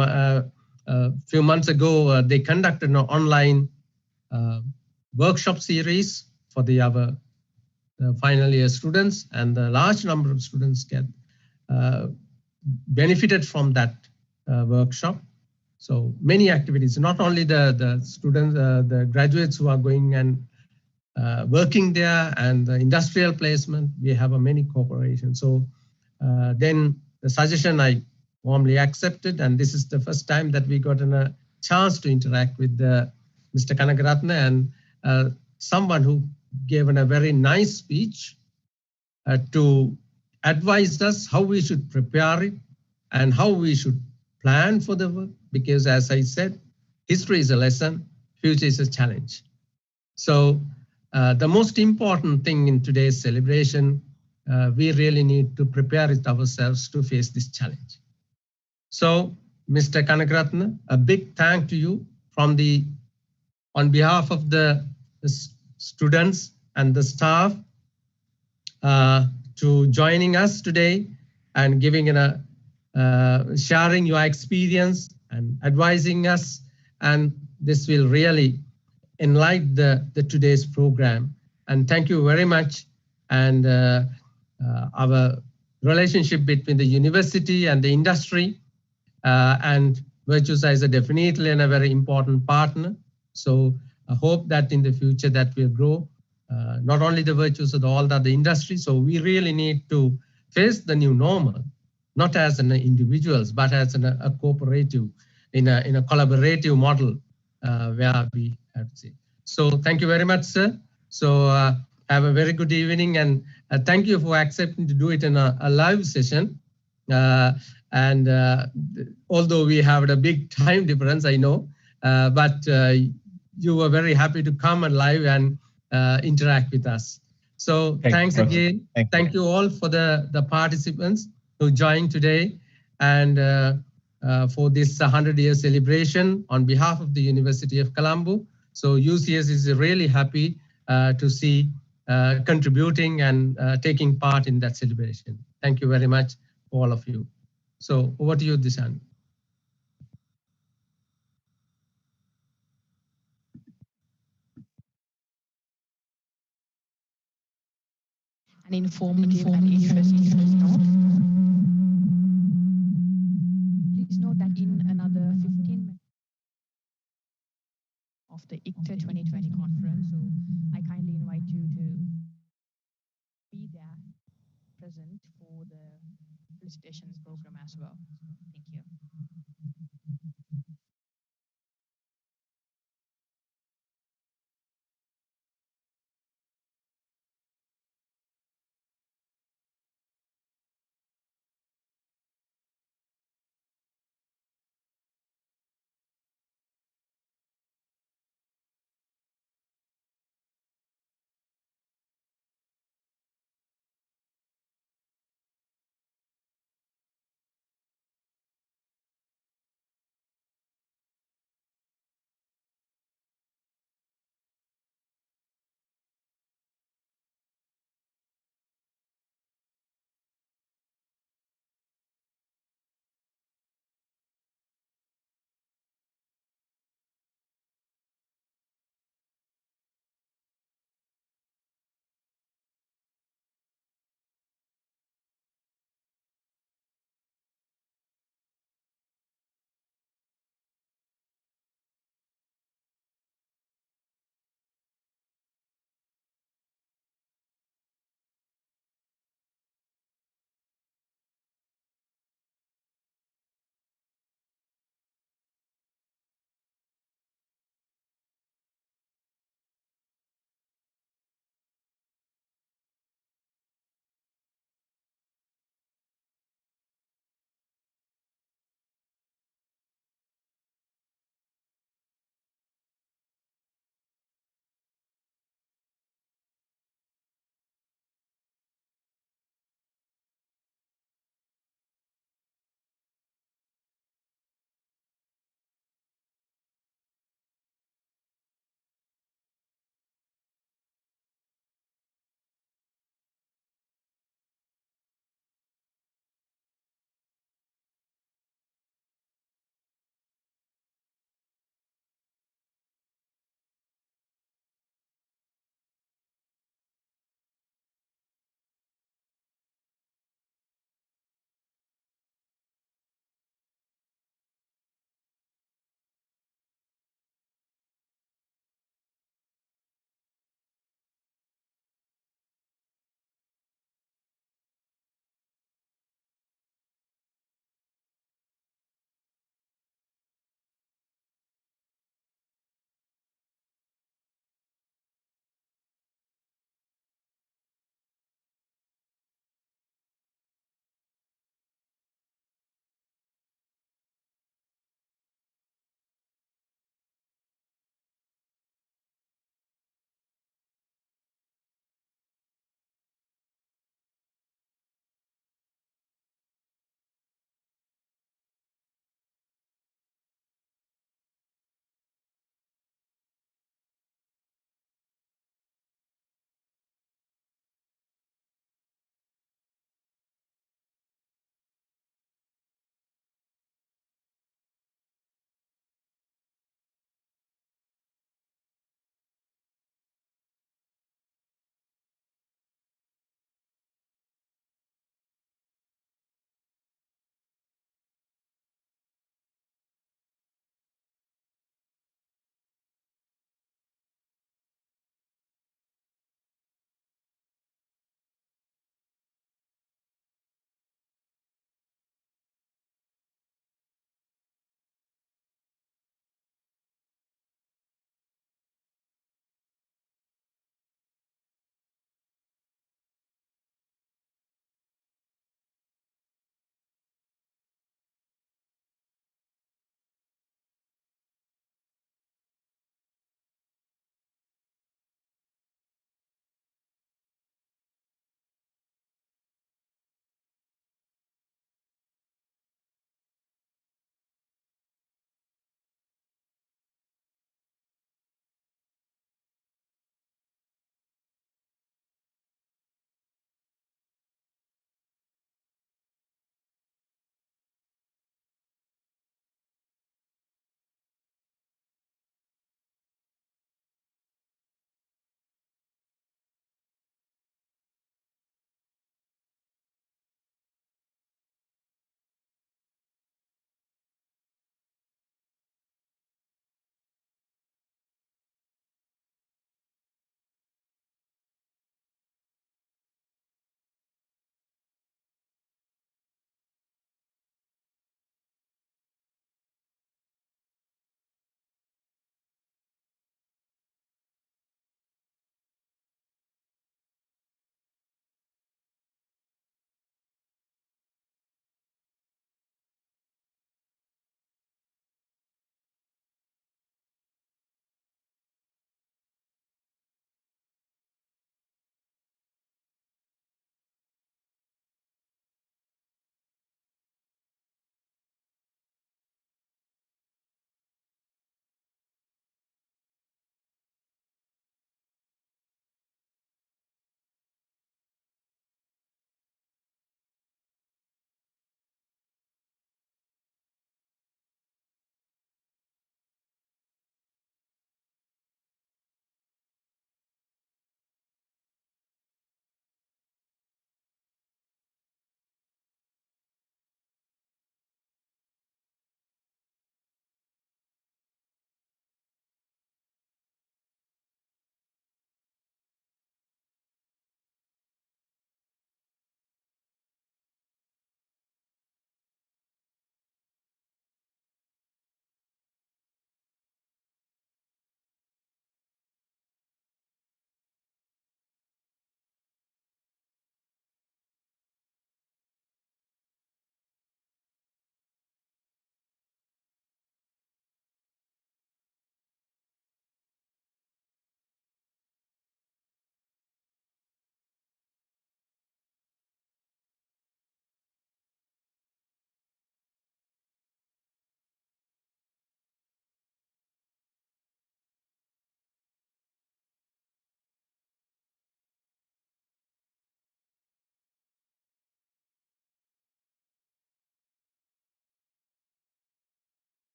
a few months ago, they conducted an online workshop series for our final year students, and a large number of students get benefited from that workshop. So many activities, not only the students, the graduates who are going and working there, and the industrial placement, we have a many cooperation. So then the suggestion I warmly accepted, and this is the first time that we got a chance to interact with Mr. Kanagaratne, and someone who gave a very nice speech to advise us how we should prepare it and how we should plan for the work, because as I said, history is a lesson, future is a challenge. So the most important thing in today's celebration, we really need to prepare it ourselves to face this challenge. So Mr. Kanagaratne, a big thank to you on behalf of the students and the staff to joining us today and giving sharing your experience and advising us, and this will really enlighten the today's program. And thank you very much. And our relationship between the university and the industry and Virtusa is definitely a very important partner. So I hope that in the future that will grow, not only the Virtusa, all the other industry. So we really need to face the new normal, not as an individuals, but as a cooperative, in a collaborative model where we have to see. So thank you very much, sir. So have a very good evening, and thank you for accepting to do it in a live session. And although we have a big time difference, I know, but you were very happy to come and live and interact with us. So thanks again. Thank you all for the participants who joined today, and for this 100-year celebration on behalf of the University of Colombo. So UCS is really happy to see contributing and taking part in that celebration. Thank you very much, all of you. So over to you, Dishan. An informative and interesting note. Please note that in another 15 minutes of the ICTA 2020 conference, so I kindly invite you to be there, present for the felicitations program as well. Thank you.